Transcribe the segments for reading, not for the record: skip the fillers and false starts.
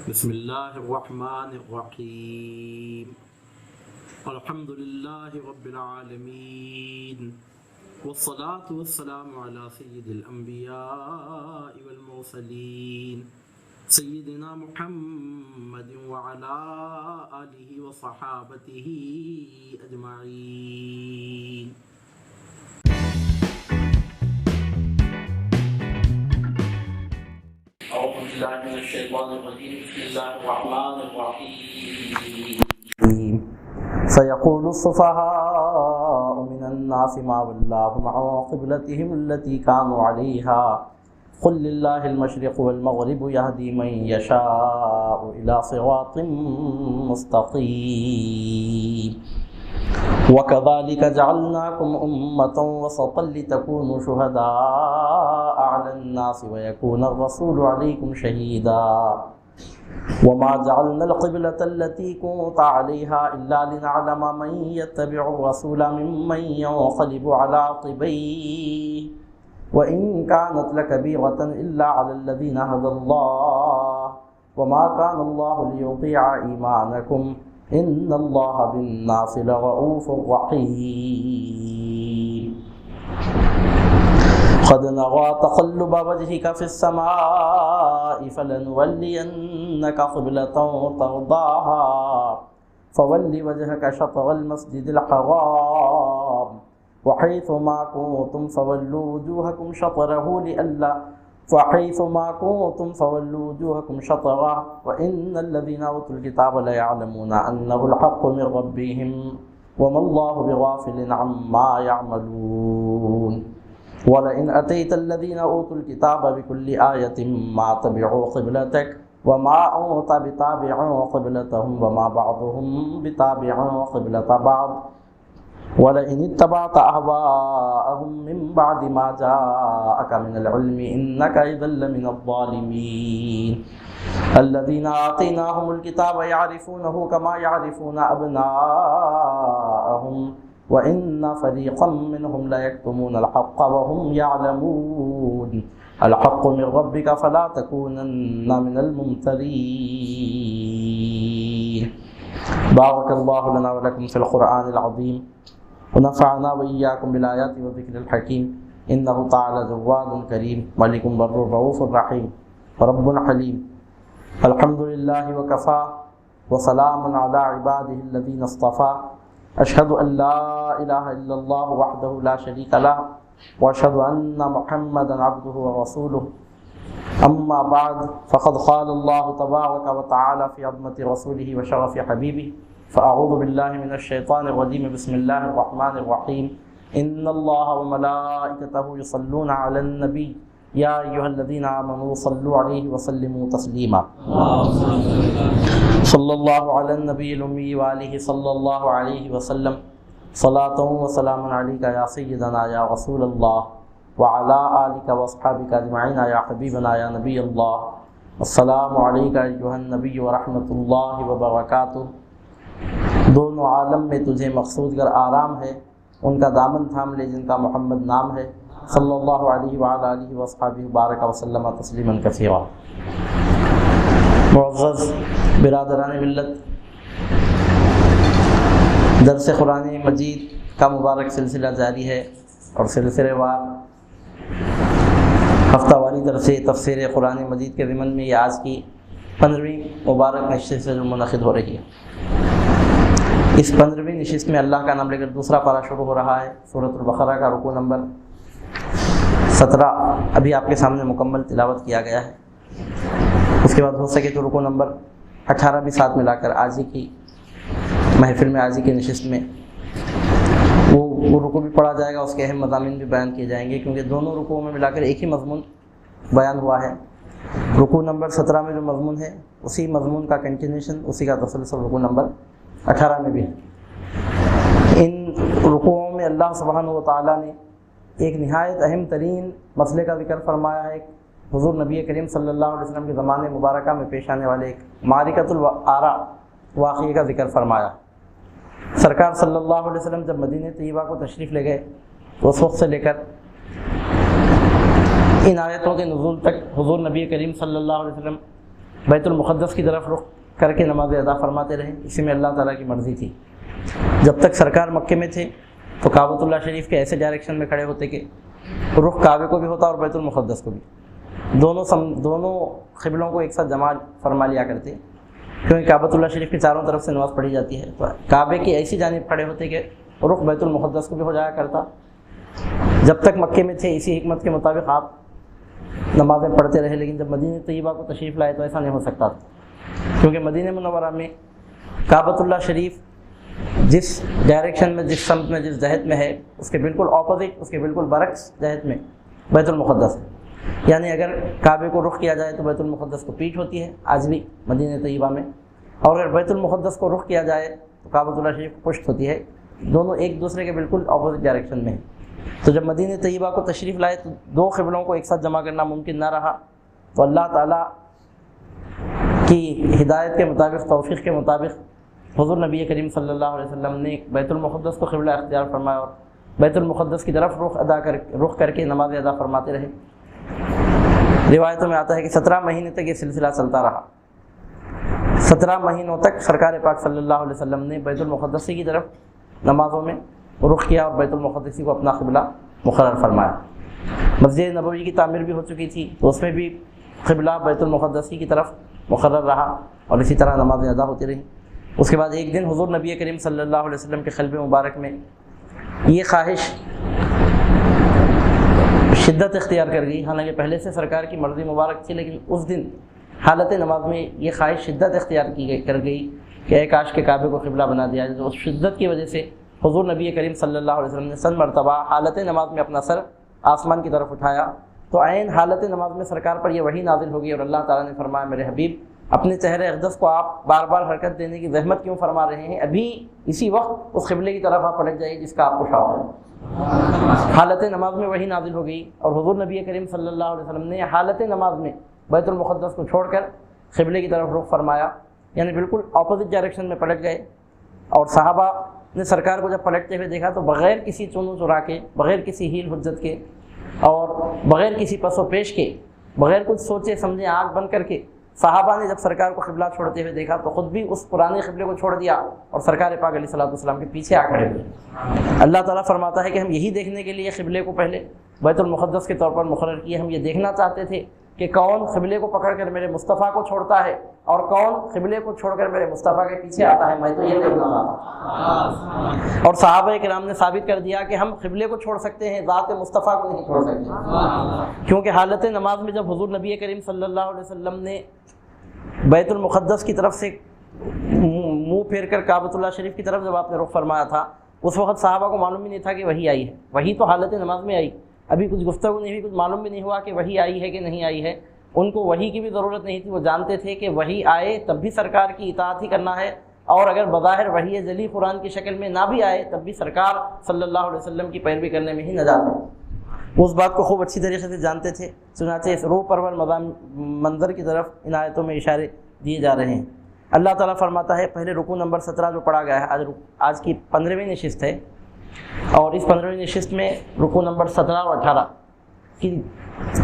بسم اللہ الرحمن الرحیم الحمد للہ رب العالمین والصلاة والسلام علی سید الانبیاء والمرسلین سیدنا محمد وعلی آلہ وصحابتہ اجمعین۔ اعوذ باللہ من الشیطان الرجیم، بسم اللہ الرحمن الرحیم۔ سيقول السفهاء من الناس ما ولاهم عن قبلتهم التي كانوا عليها قل لله المشرق والمغرب يهدي من يشاء إلى صراط مستقيم وكذلك جعلناكم أمة وسطا لتكونوا شهداء على الناس ويكون الرسول عليكم شهيدا وما جعلنا القبلة التي كنت عليها إلا لنعلم من يتبع الرسول ممن ينقلب على عقبيه وإن كانت لكبيرة إلا على الذين هدى الله وما كان الله ليضيع إيمانكم إن الله بالناس لرؤوف رحيم قد نرى تقلب وجهك في السماء فلنولينك قبلة ترضاها فول وجهك شطر المسجد الحرام وحيث ما كنتم فولوا وجوهكم شطره وإن الذين أوتوا الكتاب ليعلمون أنه الحق من ربهم وما الله بغافل عما يعملون وَلَئِنْ أَتَيْتَ الَّذِينَ أُوتُوا الْكِتَابَ بِكُلِّ آيَةٍ مَا تَبِعُوا قِبْلَتَكَ وَمَا أَنْتَ بِتَابِعٍ قِبْلَتَهُمْ وَمَا بَعْضُهُمْ بِتَابِعٍ قِبْلَةَ بَعْضٍ وَلَئِنِ اتَّبَعْتَ أَهْوَاءَهُمْ مِنْ بَعْدِ مَا جَاءَكَ مِنَ الْعِلْمِ إِنَّكَ إِذًا لَمِنَ الظَّالِمِينَ الَّذِينَ آتَيْنَاهُمُ الْكِتَابَ يَعْرِفُونَهُ كَمَا يَعْرِفُونَ أَبْنَاءَهُمْ وَإِنَّ فَرِيقًا مِّنْهُمْ لَيَكْتُمُونَ الْحَقَّ وَهُمْ يَعْلَمُونَ الْحَقُّ مِنْ رَبِّكَ فَلَا تَكُونَنَّ مِنَ الْمُمْتَرِينَ بارك الله لنا ولكم في القرآن العظيم ونفعنا وإياكم بالآيات والذكر الحكيم إنه تعالى جواد كريم ملك بر رؤوف رحيم رب حليم الحمد لله وكفى وسلام على عباده الذين اصطفى أشهد أن لا إله إلا الله وحده لا شريك له وأشهد أن محمدا عبده ورسوله أما بعد فقد قال الله تبارك وتعالى في عظمة رسوله وشرف حبيبه فأعوذ بالله من الشيطان الرجيم بسم الله الرحمن الرحيم إن الله وملائكته يصلون على النبي يا أيها الذين آمنوا صلوا عليه وسلموا تسليما صلى الله على النبي الأمي وآله صلى الله عليه وسلم صلاة وسلام عليك يا سيدنا يا رسول الله وعلى آلك وأصحابك أجمعين يا حبيبنا يا نبي الله السلام عليك أيها النبي ورحمة الله وبركاته۔ دونوں عالم میں تجھے مقصود کر آرام ہے، ان کا دامن تھام لے جن کا محمد نام ہے، صلی اللہ علیہ وعلی آلہ وصحبہ بارک وسلم تسلیما کثیرا۔ معزز برادران ملت، درس قرآن مجید کا مبارک سلسلہ جاری ہے اور سلسلے وار ہفتہ واری درس تفسیر قرآن مجید کے ضمن میں یہ آج کی 15ویں مبارک نشست سے منعقد ہو رہی ہے۔ اس 15ویں نشست میں اللہ کا نام لے کر دوسرا پارہ شروع ہو رہا ہے، سورۃ البقرہ کا رکوع نمبر 17 ابھی آپ کے سامنے مکمل تلاوت کیا گیا ہے۔ اس کے بعد ہو سکے تو رکوع نمبر 18 بھی ساتھ ملا کر آج ہی کی محفل میں، آج ہی کی نشست میں وہ رکوع بھی پڑھا جائے گا، اس کے اہم مضامین بھی بیان کیے جائیں گے، کیونکہ دونوں رکوعوں میں ملا کر ایک ہی مضمون بیان ہوا ہے۔ رکوع نمبر 17 میں جو مضمون ہے اسی مضمون کا کنٹینیوشن، اسی کا تسلسل رکوع نمبر 18 میں بھی ہے۔ ان رکوعوں میں اللہ سبحانہ و تعالیٰ نے ایک نہایت اہم ترین مسئلے کا ذکر فرمایا ہے، حضور نبی کریم صلی اللہ علیہ وسلم کے زمانے مبارکہ میں پیش آنے والے ایک معرکۃ الآراء واقعے کا ذکر فرمایا۔ سرکار صلی اللہ علیہ وسلم جب مدینہ طیبہ کو تشریف لے گئے تو اس وقت سے لے کر ان آیتوں کے نزول تک حضور نبی کریم صلی اللہ علیہ وسلم بیت المقدس کی طرف رخ کر کے نماز ادا فرماتے رہے، اسی میں اللہ تعالیٰ کی مرضی تھی۔ جب تک سرکار مکے میں تھے تو کعبۃ اللہ شریف کے ایسے ڈائریکشن میں کھڑے ہوتے کہ رخ کعبے کو بھی ہوتا اور بیت المقدس کو بھی، دونوں قبلوں کو ایک ساتھ جمع فرما لیا کرتے، کیونکہ کعبۃ اللہ شریف کے چاروں طرف سے نماز پڑھی جاتی ہے، تو کعبے کی ایسی جانب کھڑے ہوتے کہ رخ بیت المقدس کو بھی ہو جایا کرتا۔ جب تک مکے میں تھے اسی حکمت کے مطابق آپ نمازیں پڑھتے رہے، لیکن جب مدینہ طیبہ کو تشریف لائے تو ایسا نہیں ہو سکتا تھا، کیونکہ مدینہ منورہ میں کعبۃ اللہ شریف جس ڈائریکشن میں، جس سمت میں، جس جہت میں ہے، اس کے بالکل اپوزٹ، اس کے بالکل برعکس جہت میں بیت المقدس ہے۔ یعنی اگر کعبے کو رخ کیا جائے تو بیت المقدس کو پیٹھ ہوتی ہے آج بھی مدینہ طیبہ میں، اور اگر بیت المقدس کو رخ کیا جائے تو کعبۃ اللہ شریف کو پشت ہوتی ہے، دونوں ایک دوسرے کے بالکل اپوزٹ ڈائریکشن میں ہیں۔ تو جب مدینہ طیبہ کو تشریف لائے تو دو قبلوں کو ایک ساتھ جمع کرنا ممکن نہ رہا، تو اللہ تعالیٰ کی ہدایت کے مطابق، توفیق کے مطابق حضور نبی کریم صلی اللہ علیہ وسلم نے بیت المقدس کو قبلہ اختیار فرمایا اور بیت المقدس کی طرف رخ کر کے نماز ادا فرماتے رہے۔ روایتوں میں آتا ہے کہ 17 مہینے تک یہ سلسلہ چلتا رہا۔ 17 مہینوں تک سرکار پاک صلی اللہ علیہ وسلم نے بیت المقدس کی طرف نمازوں میں رخ کیا اور بیت المقدس کو اپنا قبلہ مقرر فرمایا۔ مسجد نبوی کی تعمیر بھی ہو چکی تھی تو اس میں بھی قبلہ بیت المقدس کی طرف مقرر رہا اور اسی طرح نمازیں ادا ہوتی رہیں۔ اس کے بعد ایک دن حضور نبی کریم صلی اللہ علیہ وسلم کے قلب مبارک میں یہ خواہش شدت اختیار کر گئی، حالانکہ پہلے سے سرکار کی مرضی مبارک تھی، لیکن اس دن حالت نماز میں یہ خواہش شدت اختیار کر گئی کہ اے کاش کے کعبے کو قبلہ بنا دیا جائے۔ اس شدت کی وجہ سے حضور نبی کریم صلی اللہ علیہ وسلم نے 100 مرتبہ حالت نماز میں اپنا سر آسمان کی طرف اٹھایا، تو عین حالت نماز میں سرکار پر یہ وحی نازل ہوگی اور اللہ تعالیٰ نے فرمایا میرے حبیب اپنے چہرے اقدس کو آپ بار بار حرکت دینے کی زحمت کیوں فرما رہے ہیں؟ ابھی اسی وقت اس قبلے کی طرف آپ پلٹ جائیے جس کا آپ کو شوق ہے۔ حالت نماز میں وحی نازل ہو گئی اور حضور نبی کریم صلی اللہ علیہ وسلم نے حالت نماز میں بیت المقدس کو چھوڑ کر قبلے کی طرف رخ فرمایا، یعنی بالکل اپوزٹ ڈائریکشن میں پلٹ گئے۔ اور صحابہ نے سرکار کو جب پلٹتے ہوئے دیکھا تو بغیر کسی چونو چرا کے، بغیر کسی ہیل حجت کے اور بغیر کسی پس و پیش کے، بغیر کچھ سوچے سمجھے آنکھ بند کر کے صحابہ نے جب سرکار کو قبلہ چھوڑتے ہوئے دیکھا تو خود بھی اس پرانے قبلے کو چھوڑ دیا اور سرکار پاک علیہ الصلوۃ والسلام کے پیچھے آ کھڑے ہوئے۔ اللہ تعالیٰ فرماتا ہے کہ ہم یہی دیکھنے کے لیے قبلے کو پہلے بیت المقدس کے طور پر مقرر کیے، ہم یہ دیکھنا چاہتے تھے کہ کون قبلے کو پکڑ کر میرے مصطفیٰ کو چھوڑتا ہے اور کون قبلے کو چھوڑ کر میرے مصطفیٰ کے پیچھے آتا ہے، میں تو یہ دیکھنا چاہتا۔ اور صحابہ کرام نے ثابت کر دیا کہ ہم قبلے کو چھوڑ سکتے ہیں، ذات مصطفیٰ کو نہیں چھوڑ سکتے، کیونکہ حالت نماز میں جب حضور نبی کریم صلی اللہ علیہ وسلم نے بیت المقدس کی طرف سے منہ پھیر کر کعبۃ اللہ شریف کی طرف جب آپ نے رخ فرمایا تھا، اس وقت صحابہ کو معلوم بھی نہیں تھا کہ وحی آئی ہے۔ وحی تو حالت نماز میں آئی، ابھی کچھ گفتگو نہیں ہوئی، کچھ معلوم بھی نہیں ہوا کہ وحی آئی ہے کہ نہیں آئی ہے۔ ان کو وحی کی بھی ضرورت نہیں تھی، وہ جانتے تھے کہ وحی آئے تب بھی سرکار کی اطاعت ہی کرنا ہے، اور اگر بظاہر وحی جلی قرآن کی شکل میں نہ بھی آئے تب بھی سرکار صلی اللہ علیہ وسلم کی پیروی کرنے میں ہی نجات ہے۔ اس بات کو خوب اچھی طریقے سے جانتے تھے، چنانچہ اس روح پرور منظر کی طرف ان آیتوں میں اشارے دیے جا رہے ہیں۔ اللہ تعالیٰ فرماتا ہے، پہلے رکوع نمبر 17 جو پڑھا گیا ہے، آج کی 15ویں نشست ہے، اور اس 15ویں نشست میں رکوع نمبر 17 اور 18 کی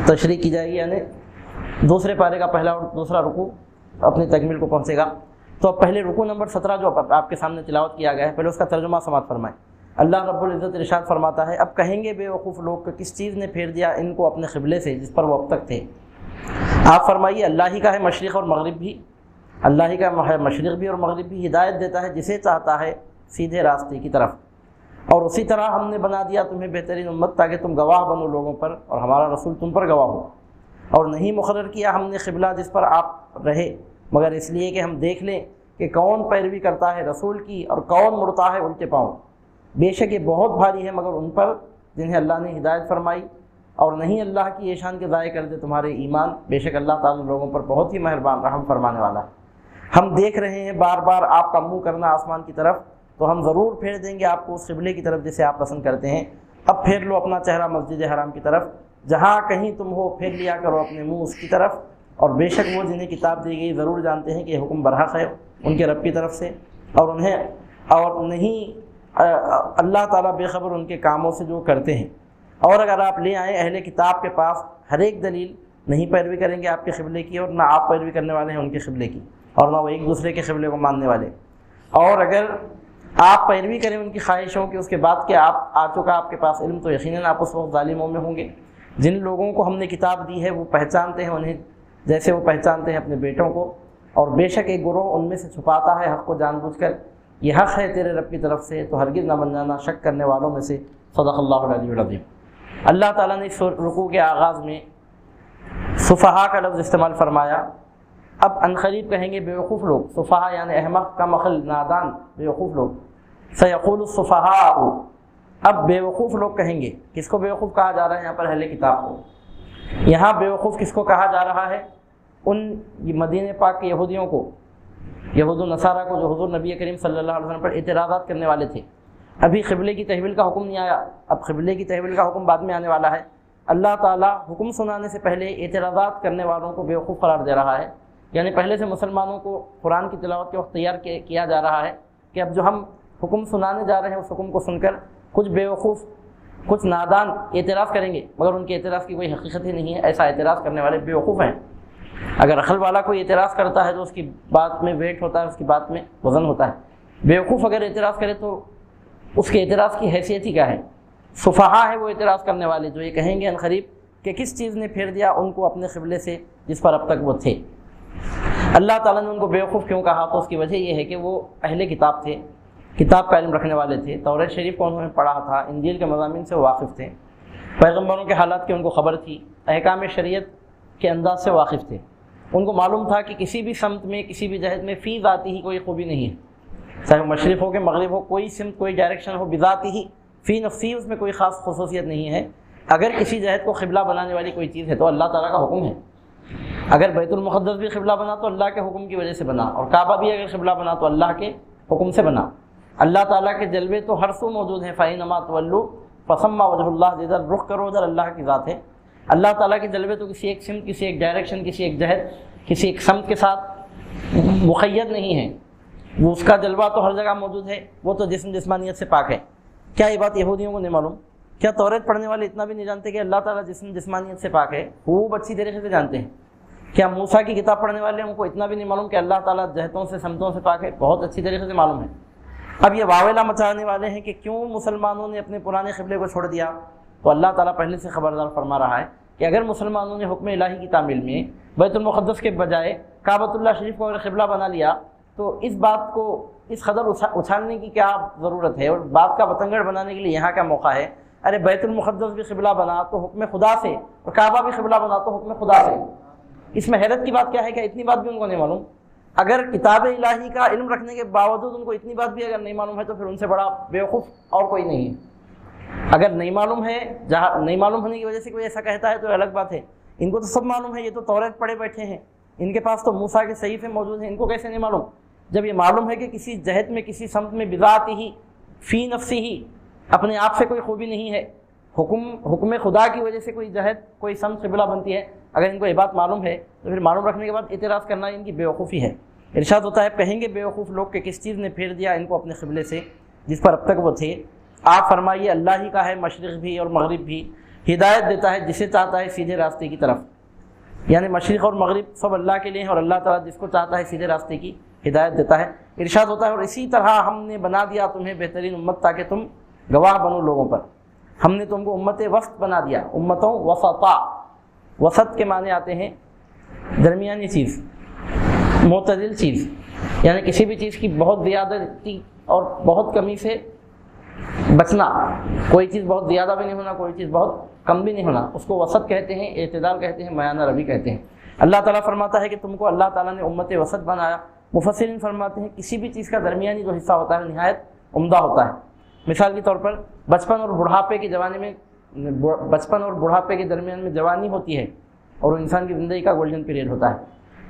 تشریح کی جائے گی، یعنی دوسرے پارے کا پہلا اور دوسرا رکوع اپنی تکمیل کو پہنچے گا۔ تو اب پہلے رکوع نمبر 17 جو آپ کے سامنے تلاوت کیا گیا ہے، پہلے اس کا ترجمہ سماعت فرمائیں۔ اللہ رب العزت ارشاد فرماتا ہے، اب کہیں گے بے وقوف لوگ کہ کس چیز نے پھیر دیا ان کو اپنے قبلے سے جس پر وہ اب تک تھے۔ آپ فرمائیے، اللہ ہی کا ہے مشرق اور مغرب بھی، اللہ ہی کا ہے مشرق بھی اور مغرب بھی، ہدایت دیتا ہے جسے چاہتا ہے سیدھے راستے کی طرف، اور اسی طرح ہم نے بنا دیا تمہیں بہترین امت تاکہ تم گواہ بنو لوگوں پر اور ہمارا رسول تم پر گواہ ہو، اور نہیں مقرر کیا ہم نے قبلہ جس پر آپ رہے مگر اس لیے کہ ہم دیکھ لیں کہ کون پیروی کرتا ہے رسول کی اور کون مڑتا ہے الٹے پاؤں۔ بے شک یہ بہت بھاری ہے مگر ان پر جنہیں اللہ نے ہدایت فرمائی، اور نہیں اللہ کی یہ شان کے ضائع کر دے تمہارے ایمان، بے شک اللہ تعالیٰ لوگوں پر بہت ہی مہربان رحم فرمانے والا ہے۔ ہم دیکھ رہے ہیں بار بار آپ کا منہ کرنا آسمان کی طرف، تو ہم ضرور پھیر دیں گے آپ کو اس قبلے کی طرف جسے آپ پسند کرتے ہیں۔ اب پھیر لو اپنا چہرہ مسجد حرام کی طرف، جہاں کہیں تم ہو پھیر لیا کرو اپنے منہ اس کی طرف، اور بے شک وہ جنہیں کتاب دی گئی ضرور جانتے ہیں کہ یہ حکم برحق ہے ان کے رب کی طرف سے، اور نہیں اللہ تعالیٰ بے خبر ان کے کاموں سے جو کرتے ہیں۔ اور اگر آپ لے آئیں اہل کتاب کے پاس ہر ایک دلیل نہیں پیروی کریں گے آپ کے قبلے کی، اور نہ آپ پیروی کرنے والے ہیں ان کے قبلے کی، اور نہ وہ ایک دوسرے کے قبلے کو ماننے والے۔ اور اگر آپ پیروی کریں ان کی خواہشوں کی، اس کے بعد کہ آپ آ چکا آپ کے پاس علم، تو یقیناً آپ اس وقت ظالموں میں ہوں گے۔ جن لوگوں کو ہم نے کتاب دی ہے وہ پہچانتے ہیں انہیں جیسے وہ پہچانتے ہیں اپنے بیٹوں کو، اور بے شک ایک گروہ ان میں سے چھپاتا ہے حق کو جان بوجھ کر۔ یہ حق ہے تیرے رب کی طرف سے، تو ہرگز نہ بن جانا شک کرنے والوں میں سے۔ صدق اللہ العلی العظیم۔ اللہ تعالیٰ نے اس رکوع کے آغاز میں صفحاء کا لفظ استعمال فرمایا۔ اب عنقریب کہیں گے بیوقوف لوگ، صفحاء یعنی احمق، کم عقل، نادان، بیوقوف لوگ۔ سیقول الصفحاء، اب بیوقوف لوگ کہیں گے۔ کس کو بیوقوف کہا جا رہا ہے یہاں پر؟ اہل کتاب کو۔ یہاں بیوقوف کس کو کہا جا رہا ہے؟ ان مدینہ پاک کے یہودیوں کو، یہود و نصارہ کو، جو حضور نبی کریم صلی اللہ علیہ وسلم پر اعتراضات کرنے والے تھے۔ ابھی قبلے کی تحویل کا حکم نہیں آیا، اب قبلے کی تحویل کا حکم بعد میں آنے والا ہے۔ اللہ تعالیٰ حکم سنانے سے پہلے اعتراضات کرنے والوں کو بیوقوف قرار دے رہا ہے، یعنی پہلے سے مسلمانوں کو قرآن کی تلاوت کے وقت تیار کیا جا رہا ہے کہ اب جو ہم حکم سنانے جا رہے ہیں اس حکم کو سن کر کچھ بیوقوف، کچھ نادان اعتراض کریں گے، مگر ان کے اعتراض کی کوئی حقیقت ہی نہیں ہے۔ ایسا اعتراض کرنے والے بیوقوف ہیں۔ اگر عقل والا کوئی اعتراض کرتا ہے تو اس کی بات میں ویٹ ہوتا ہے، اس کی بات میں وزن ہوتا ہے۔ بیوقوف اگر اعتراض کرے تو اس کے اعتراض کی حیثیت ہی کیا ہے؟ صفحاء ہے وہ اعتراض کرنے والے، جو یہ کہیں گے عنقریب کہ کس چیز نے پھیر دیا ان کو اپنے قبلے سے جس پر اب تک وہ تھے۔ اللہ تعالیٰ نے ان کو بیوقوف کیوں کہا؟ تو اس کی وجہ یہ ہے کہ وہ اہل کتاب تھے، کتاب کا علم رکھنے والے تھے، توریت شریف کو انہوں نے پڑھا تھا، انجیل کے مضامین سے واقف تھے، پیغمبروں کے حالات کی ان کو خبر تھی، احکام شریعت کے انداز سے واقف تھے۔ ان کو معلوم تھا کہ کسی بھی سمت میں، کسی بھی جہت میں فی ذاتی ہی کوئی خوبی نہیں ہے، چاہے مشرق ہو کہ مغرب ہو، کوئی سمت، کوئی ڈائریکشن ہو، بذاتی ہی فی نفسی اس میں کوئی خاص خصوصیت نہیں ہے۔ اگر کسی جہت کو قبلہ بنانے والی کوئی چیز ہے تو اللہ تعالیٰ کا حکم ہے۔ اگر بیت المقدس بھی قبلہ بنا تو اللہ کے حکم کی وجہ سے بنا، اور کعبہ بھی اگر قبلہ بنا تو اللہ کے حکم سے بنا۔ اللہ تعالیٰ کے جلوے تو ہر سو موجود ہیں، فَإِنَّمَا تُوَلُّوا فَثَمَّ وَجْهُ اللَّهِ، جدھر رخ کرو ادھر اللہ کی ذات ہے۔ اللہ تعالیٰ کے جلوے تو کسی ایک سمت، کسی ایک ڈائریکشن، کسی ایک جہت، کسی ایک سمت کے ساتھ مقید نہیں ہے، وہ اس کا جلوہ تو ہر جگہ موجود ہے۔ وہ تو جسم جسمانیت سے پاک ہے۔ کیا یہ بات یہودیوں کو نہیں معلوم؟ کیا توریت پڑھنے والے اتنا بھی نہیں جانتے کہ اللہ تعالیٰ جسم جسمانیت سے پاک ہے؟ خوب اچھی طریقے سے جانتے ہیں۔ کیا موسیٰ کی کتاب پڑھنے والے ان کو اتنا بھی نہیں معلوم کہ اللہ تعالیٰ جہتوں سے سمتوں سے پاک ہے؟ بہت اچھی طریقے سے معلوم ہے۔ اب یہ واویلا مچانے والے ہیں کہ کیوں مسلمانوں نے اپنے پرانے قبلے کو چھوڑ دیا، تو اللہ تعالیٰ پہلے سے خبردار فرما رہا ہے کہ اگر مسلمانوں نے حکم الہی کی تعمیل میں بیت المقدس کے بجائے کعبۃ اللہ شریف کو اگر قبلہ بنا لیا تو اس بات کو اس قدر اچھالنے کی کیا ضرورت ہے، اور بات کا بتنگڑ بنانے کے لیے یہاں کا موقع ہے؟ ارے بیت المقدس بھی قبلہ بنا تو حکم خدا سے، اور کعبہ بھی قبلہ بنا تو حکم خدا سے۔ اس میں حیرت کی بات کیا ہے کہ اتنی بات بھی ان کو نہیں معلوم؟ اگر کتاب الہی کا علم رکھنے کے باوجود ان کو اتنی بات بھی اگر نہیں معلوم ہے تو پھر ان سے بڑا بیوقوف اور کوئی نہیں ہے۔ اگر نہیں معلوم ہے، جہاں نہیں معلوم ہونے کی وجہ سے کوئی ایسا کہتا ہے تو الگ بات ہے، ان کو تو سب معلوم ہے، یہ تو توریت پڑھے بیٹھے ہیں، ان کے پاس تو موسیٰ کے صحیفے موجود ہیں، ان کو کیسے نہیں معلوم؟ جب یہ معلوم ہے کہ کسی جہت میں، کسی سمت میں بذات ہی، فی نفسی ہی، اپنے آپ سے کوئی خوبی نہیں ہے، حکم خدا کی وجہ سے کوئی جہت، کوئی سمت قبلہ بنتی ہے، اگر ان کو یہ بات معلوم ہے تو پھر معلوم رکھنے کے بعد اعتراض کرنا ان کی بیوقوفی ہے۔ ارشاد ہوتا ہے کہیں گے بیوقوف لوگ کہ کس چیز نے پھیر دیا ان کو اپنے قبلے سے جس پر اب تک وہ تھے۔ آپ فرمائیے اللہ ہی کا ہے مشرق بھی اور مغرب بھی، ہدایت دیتا ہے جسے چاہتا ہے سیدھے راستے کی طرف، یعنی مشرق اور مغرب سب اللہ کے لیے ہیں، اور اللہ تعالیٰ جس کو چاہتا ہے سیدھے راستے کی ہدایت دیتا ہے۔ ارشاد ہوتا ہے اور اسی طرح ہم نے بنا دیا تمہیں بہترین امت تاکہ تم گواہ بنو لوگوں پر۔ ہم نے تم کو امت وسط بنا دیا، امتوں وسطا، وسط کے معنی آتے ہیں درمیانی چیز، معتدل چیز، یعنی کسی بھی چیز کی بہت زیادتی اور بہت کمی سے بچنا، کوئی چیز بہت زیادہ بھی نہیں ہونا، کوئی چیز بہت کم بھی نہیں ہونا، اس کو وسط کہتے ہیں، اعتدال کہتے ہیں، میانہ روی کہتے ہیں۔ اللہ تعالیٰ فرماتا ہے کہ تم کو اللہ تعالیٰ نے امت وسط بنایا۔ مفسرین فرماتے ہیں کسی بھی چیز کا درمیانی جو حصہ ہوتا ہے نہایت عمدہ ہوتا ہے۔ مثال کے طور پر بچپن اور بڑھاپے کی جوانی میں، بچپن اور بڑھاپے کے درمیان میں جوانی ہوتی ہے، اور وہ انسان کی زندگی کا گولڈن پیریڈ ہوتا ہے۔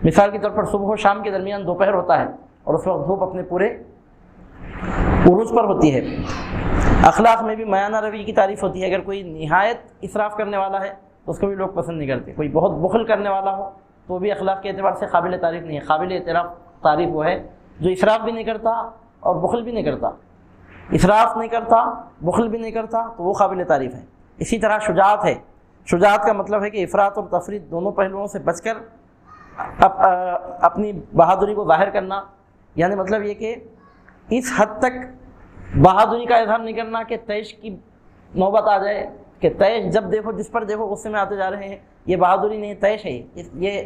مثال کے طور پر صبح و شام کے درمیان دوپہر ہوتا ہے، اور اس وقت دھوپ اپنے پورے عروج پر ہوتی ہے۔ اخلاق میں بھی میانہ روی کی تعریف ہوتی ہے۔ اگر کوئی نہایت اسراف کرنے والا ہے تو اس کو بھی لوگ پسند نہیں کرتے، کوئی بہت بخل کرنے والا ہو تو بھی اخلاق کے اعتبار سے قابل تعریف نہیں ہے۔ قابل تعریف وہ ہے جو اسراف بھی نہیں کرتا اور بخل بھی نہیں کرتا، اسراف نہیں کرتا، بخل بھی نہیں کرتا، تو وہ قابل تعریف ہے۔ اسی طرح شجاعت ہے، شجاعت کا مطلب ہے کہ افراط اور تفریط دونوں پہلوؤں سے بچ کر اپنی بہادری کو ظاہر کرنا، یعنی مطلب یہ کہ اس حد تک بہادری کا اظہار نہیں کرنا کہ طیش کی نوبت آ جائے کہ طیش جب دیکھو جس پر دیکھو غصے میں آتے جا رہے ہیں، یہ بہادری نہیں، طیش ہے، یہ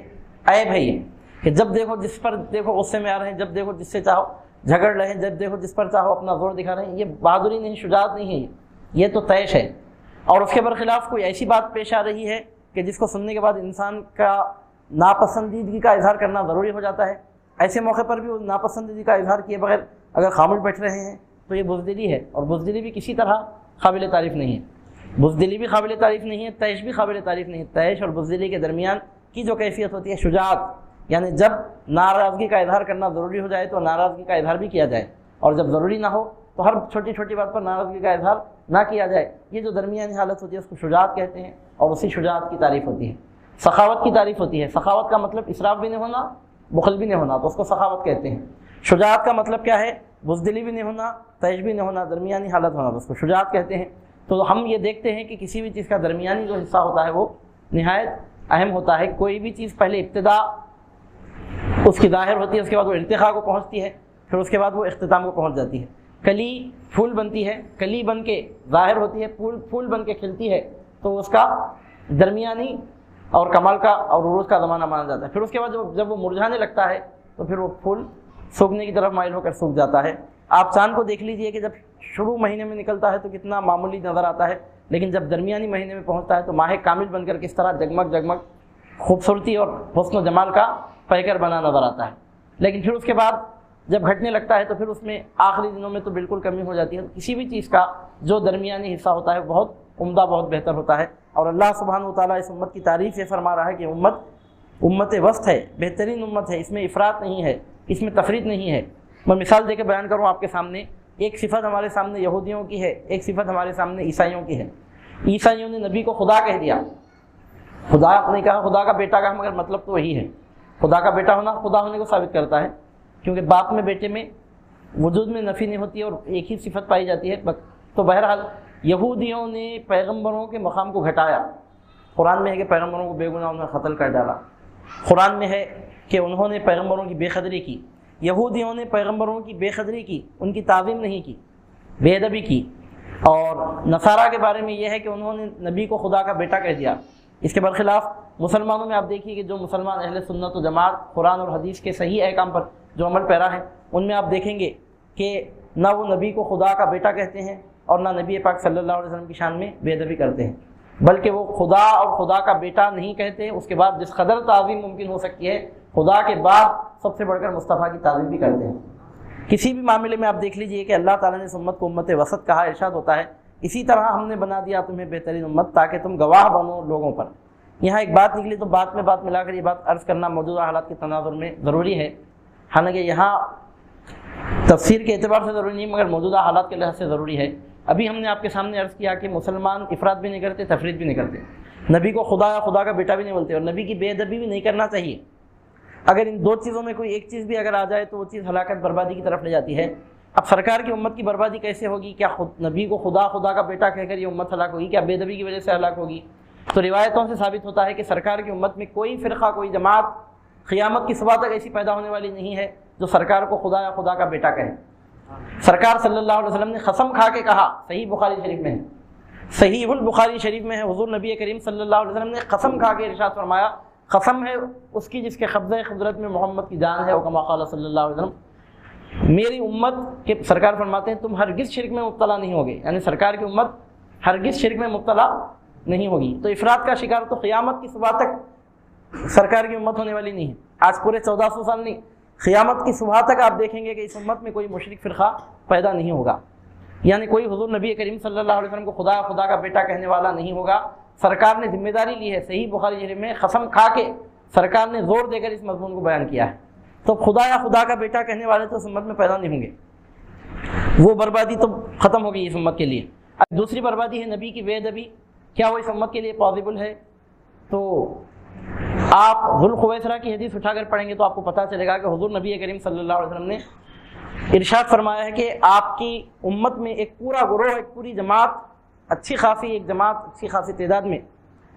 عیب ہے، یہ کہ جب دیکھو جس پر دیکھو غصے میں آ رہے ہیں، جب دیکھو جس سے چاہو جھگڑ رہے ہیں، جب دیکھو جس پر چاہو اپنا زور دکھا رہے ہیں، یہ بہادری نہیں، شجاعت نہیں ہے، یہ تو طیش ہے۔ اور اس کے برخلاف کوئی ایسی بات پیش آ رہی ہے کہ جس کو سننے کے بعد انسان کا ناپسندیدگی کا اظہار کرنا ضروری ہو جاتا ہے، ایسے موقع پر بھی وہ ناپسندیدگی کا اظہار کیے بغیر اگر خاموش بیٹھ رہے ہیں تو یہ بزدلی ہے، اور بزدلی بھی کسی طرح قابل تعریف نہیں ہے، بزدلی بھی قابل تعریف نہیں ہے، طیش بھی قابل تعریف نہیں ہے۔ طیش اور بزدلی کے درمیان کی جو کیفیت ہوتی ہے شجاعت، یعنی جب ناراضگی کا اظہار کرنا ضروری ہو جائے تو ناراضگی کا اظہار بھی کیا جائے، اور جب ضروری نہ ہو تو ہر چھوٹی چھوٹی بات پر ناراضگی کا اظہار نہ کیا جائے، یہ جو درمیانی حالت ہوتی ہے اس کو شجاعت کہتے ہیں، اور اسی شجاعت کی تعریف ہوتی ہے۔ سخاوت کی تعریف ہوتی ہے، سخاوت کا مطلب اسراف بھی نہیں ہونا، بخل بھی نہیں ہونا، تو اس کو سخاوت کہتے ہیں۔ شجاعت کا مطلب کیا ہے؟ بزدلی بھی نہیں ہونا، طیش بھی نہیں ہونا، درمیانی حالت ہونا، تو اس کو شجاعت کہتے ہیں۔ تو ہم یہ دیکھتے ہیں کہ کسی بھی چیز کا درمیانی جو حصہ ہوتا ہے وہ نہایت اہم ہوتا ہے۔ کوئی بھی چیز پہلے ابتدا اس کی ظاہر ہوتی ہے، اس کے بعد وہ ارتقاء کو پہنچتی ہے، پھر اس کے بعد وہ اختتام کو پہنچ جاتی ہے۔ کلی پھول بنتی ہے، کلی بن کے ظاہر ہوتی ہے، پھول بن کے کھلتی ہے، تو اس کا درمیانی اور کمال کا اور عروج کا زمانہ مانا جاتا ہے۔ پھر اس کے بعد جب وہ مرجھانے لگتا ہے تو پھر وہ پھول سوکھنے کی طرف مائل ہو کر سوکھ جاتا ہے۔ آپ چاند کو دیکھ لیجئے کہ جب شروع مہینے میں نکلتا ہے تو کتنا معمولی نظر آتا ہے، لیکن جب درمیانی مہینے میں پہنچتا ہے تو ماہ کامل بن کر کس طرح جگمگ جگمگ خوبصورتی اور حسن و جمال کا پیکر بنا نظر آتا ہے۔ لیکن پھر اس کے بعد جب گھٹنے لگتا ہے تو پھر اس میں آخری دنوں میں تو بالکل کمی ہو جاتی ہے۔ کسی بھی چیز کا جو درمیانی حصہ ہوتا ہے بہت عمدہ، بہت بہتر ہوتا ہے، اور اللہ سبحانہ وتعالیٰ اس امت کی تعریف یہ فرما رہا ہے کہ امت وسط ہے، بہترین امت ہے، اس میں افراط نہیں ہے، اس میں تفریط نہیں ہے۔ میں مثال دے کے بیان کروں آپ کے سامنے، ایک صفت ہمارے سامنے یہودیوں کی ہے، ایک صفت ہمارے سامنے عیسائیوں کی ہے۔ عیسائیوں نے نبی کو خدا کہہ دیا، خدا نہیں کہا، خدا کا بیٹا کہا، مگر مطلب تو وہی ہے۔ خدا کا بیٹا ہونا خدا ہونے کو ثابت کرتا ہے، کیونکہ باپ میں بیٹے میں وجود میں نفی نہیں ہوتی اور ایک ہی صفت پائی جاتی ہے۔ تو بہرحال یہودیوں نے پیغمبروں کے مقام کو گھٹایا۔ قرآن میں ہے کہ پیغمبروں کو بے گناہ انہوں نے قتل کر ڈالا، قرآن میں ہے کہ انہوں نے پیغمبروں کی بے قدری کی۔ یہودیوں نے پیغمبروں کی بے قدری کی، ان کی تعظیم نہیں کی، بے ادبی کی۔ اور نصارہ کے بارے میں یہ ہے کہ انہوں نے نبی کو خدا کا بیٹا کہہ دیا۔ اس کے برخلاف مسلمانوں میں آپ دیکھیے کہ جو مسلمان اہل سنت و جماعت قرآن اور حدیث کے صحیح احکام پر جو عمل پیرا ہے، ان میں آپ دیکھیں گے کہ نہ وہ نبی کو خدا کا بیٹا کہتے ہیں اور نہ نبی پاک صلی اللہ علیہ وسلم کی شان میں بے ادبی کرتے ہیں، بلکہ وہ خدا اور خدا کا بیٹا نہیں کہتے، اس کے بعد جس قدر تعظیم ممکن ہو سکتی ہے خدا کے بعد سب سے بڑھ کر مصطفیٰ کی تعظیم بھی کرتے ہیں۔ کسی بھی معاملے میں آپ دیکھ لیجئے کہ اللہ تعالیٰ نے اس امت کو امت وسط کہا، ارشاد ہوتا ہے اسی طرح ہم نے بنا دیا تمہیں بہترین امت تاکہ تم گواہ بنو لوگوں پر۔ یہاں ایک بات نکلی تو بات میں بات ملا کر یہ بات عرض کرنا موجودہ حالات کے تناظر میں ضروری ہے، حالانکہ یہاں تفسیر کے اعتبار سے ضروری نہیں مگر موجودہ حالات کے لحاظ سے ضروری ہے۔ ابھی ہم نے آپ کے سامنے عرض کیا کہ مسلمان افراط بھی نہیں کرتے، تفریط بھی نہیں کرتے، نبی کو خدا یا خدا کا بیٹا بھی نہیں بولتے، اور نبی کی بے ادبی بھی نہیں کرنا چاہیے۔ اگر ان دو چیزوں میں کوئی ایک چیز بھی اگر آ جائے تو وہ چیز ہلاکت بربادی کی طرف لے جاتی ہے۔ اب سرکار کی امت کی بربادی کیسے ہوگی؟ کیا نبی کو خدا کا بیٹا کہہ کر یہ امت ہلاک ہوگی؟ کیا بے ادبی کی وجہ سے ہلاک ہوگی؟ تو روایتوں سے ثابت ہوتا ہے کہ سرکار کی امت میں کوئی فرقہ، کوئی جماعت قیامت کی صبح تک ایسی پیدا ہونے والی نہیں ہے جو سرکار کو خدا یا خدا کا بیٹا کہے۔ سرکار صلی اللہ علیہ وسلم نے قسم کھا کے کہا، صحیح بخاری شریف میں ہے، صحیح البخاری شریف میں ہے، حضور نبی کریم صلی اللہ علیہ وسلم نے قسم کھا کے ارشاد فرمایا، قسم ہے اس کی جس کے قبضہ قدرت میں محمد کی جان ہے، وکما قال صلی اللہ علیہ وسلم، میری امت کے سرکار فرماتے ہیں تم ہرگز شرک میں مبتلا نہیں ہوگے، یعنی سرکار کی امت ہرگز شرک میں مبتلا نہیں ہوگی۔ تو افراد کا شکار تو قیامت کی صبح تک سرکار کی امت ہونے والی نہیں ہے، آج پورے 1400 سال نہیں، قیامت کی صبح تک آپ دیکھیں گے کہ اس امت میں کوئی مشرک فرقہ پیدا نہیں ہوگا، یعنی کوئی حضور نبی کریم صلی اللہ علیہ وسلم کو خدا کا بیٹا کہنے والا نہیں ہوگا۔ سرکار نے ذمہ داری لی ہے، صحیح بخاری شریف میں قسم کھا کے سرکار نے زور دے کر اس مضمون کو بیان کیا ہے۔ تو خدا کا بیٹا کہنے والے تو اس امت میں پیدا نہیں ہوں گے، وہ بربادی تو ختم ہو گئی اس امت کے لیے۔ اب دوسری بربادی ہے نبی کی بے ادبی، کیا وہ اس امت کے لیے پاسبل ہے؟ تو آپ ذوالخویسرہ کی حدیث اٹھا کر پڑھیں گے تو آپ کو پتہ چلے گا کہ حضور نبی کریم صلی اللہ علیہ وسلم نے ارشاد فرمایا ہے کہ آپ کی امت میں ایک پورا گروہ، ایک پوری جماعت، اچھی خاصی ایک جماعت، اچھی خاصی تعداد میں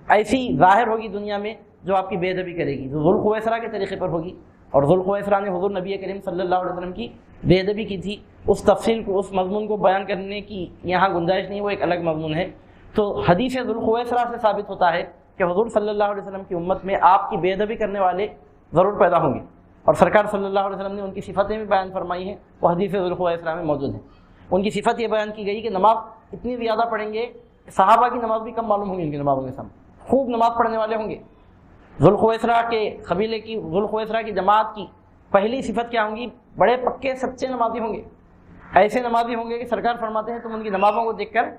ایسی ظاہر ہوگی دنیا میں جو آپ کی بے ادبی کرے گی، جو ذوالخویسرا کے طریقے پر ہوگی. اور ذوالخویسرا نے حضور نبی کریم صلی اللہ علیہ وسلم کی بے ادبی کی تھی. اس تفصیل کو، اس مضمون کو بیان کرنے کی یہاں گنجائش نہیں، وہ ایک الگ مضمون ہے. تو حدیث ذوالخویسرا سے ثابت ہوتا ہے کہ حضور صلی اللہ علیہ وسلم کی امت میں آپ کی بے ادبی کرنے والے ضرور پیدا ہوں گے، اور سرکار صلی اللہ علیہ وسلم نے ان کی صفتیں بھی بیان فرمائی ہیں، وہ حدیث ذوالخویسرا میں موجود ہیں. ان کی صفت یہ بیان کی گئی کہ نماز اتنی زیادہ پڑھیں گے، صحابہ کی نماز بھی کم معلوم ہوگی ان کی نمازوں کے سامنے، خوب نماز پڑھنے والے ہوں گے. ذوالخویسرا کے قبیلے کی، ذوالخویسرا کی جماعت کی پہلی صفت کیا ہوں گی؟ بڑے پکے سچے نمازی ہوں گے. ایسے نمازی ہوں گے کہ سرکار فرماتے ہیں تم ان کی نمازوں کو دیکھ کر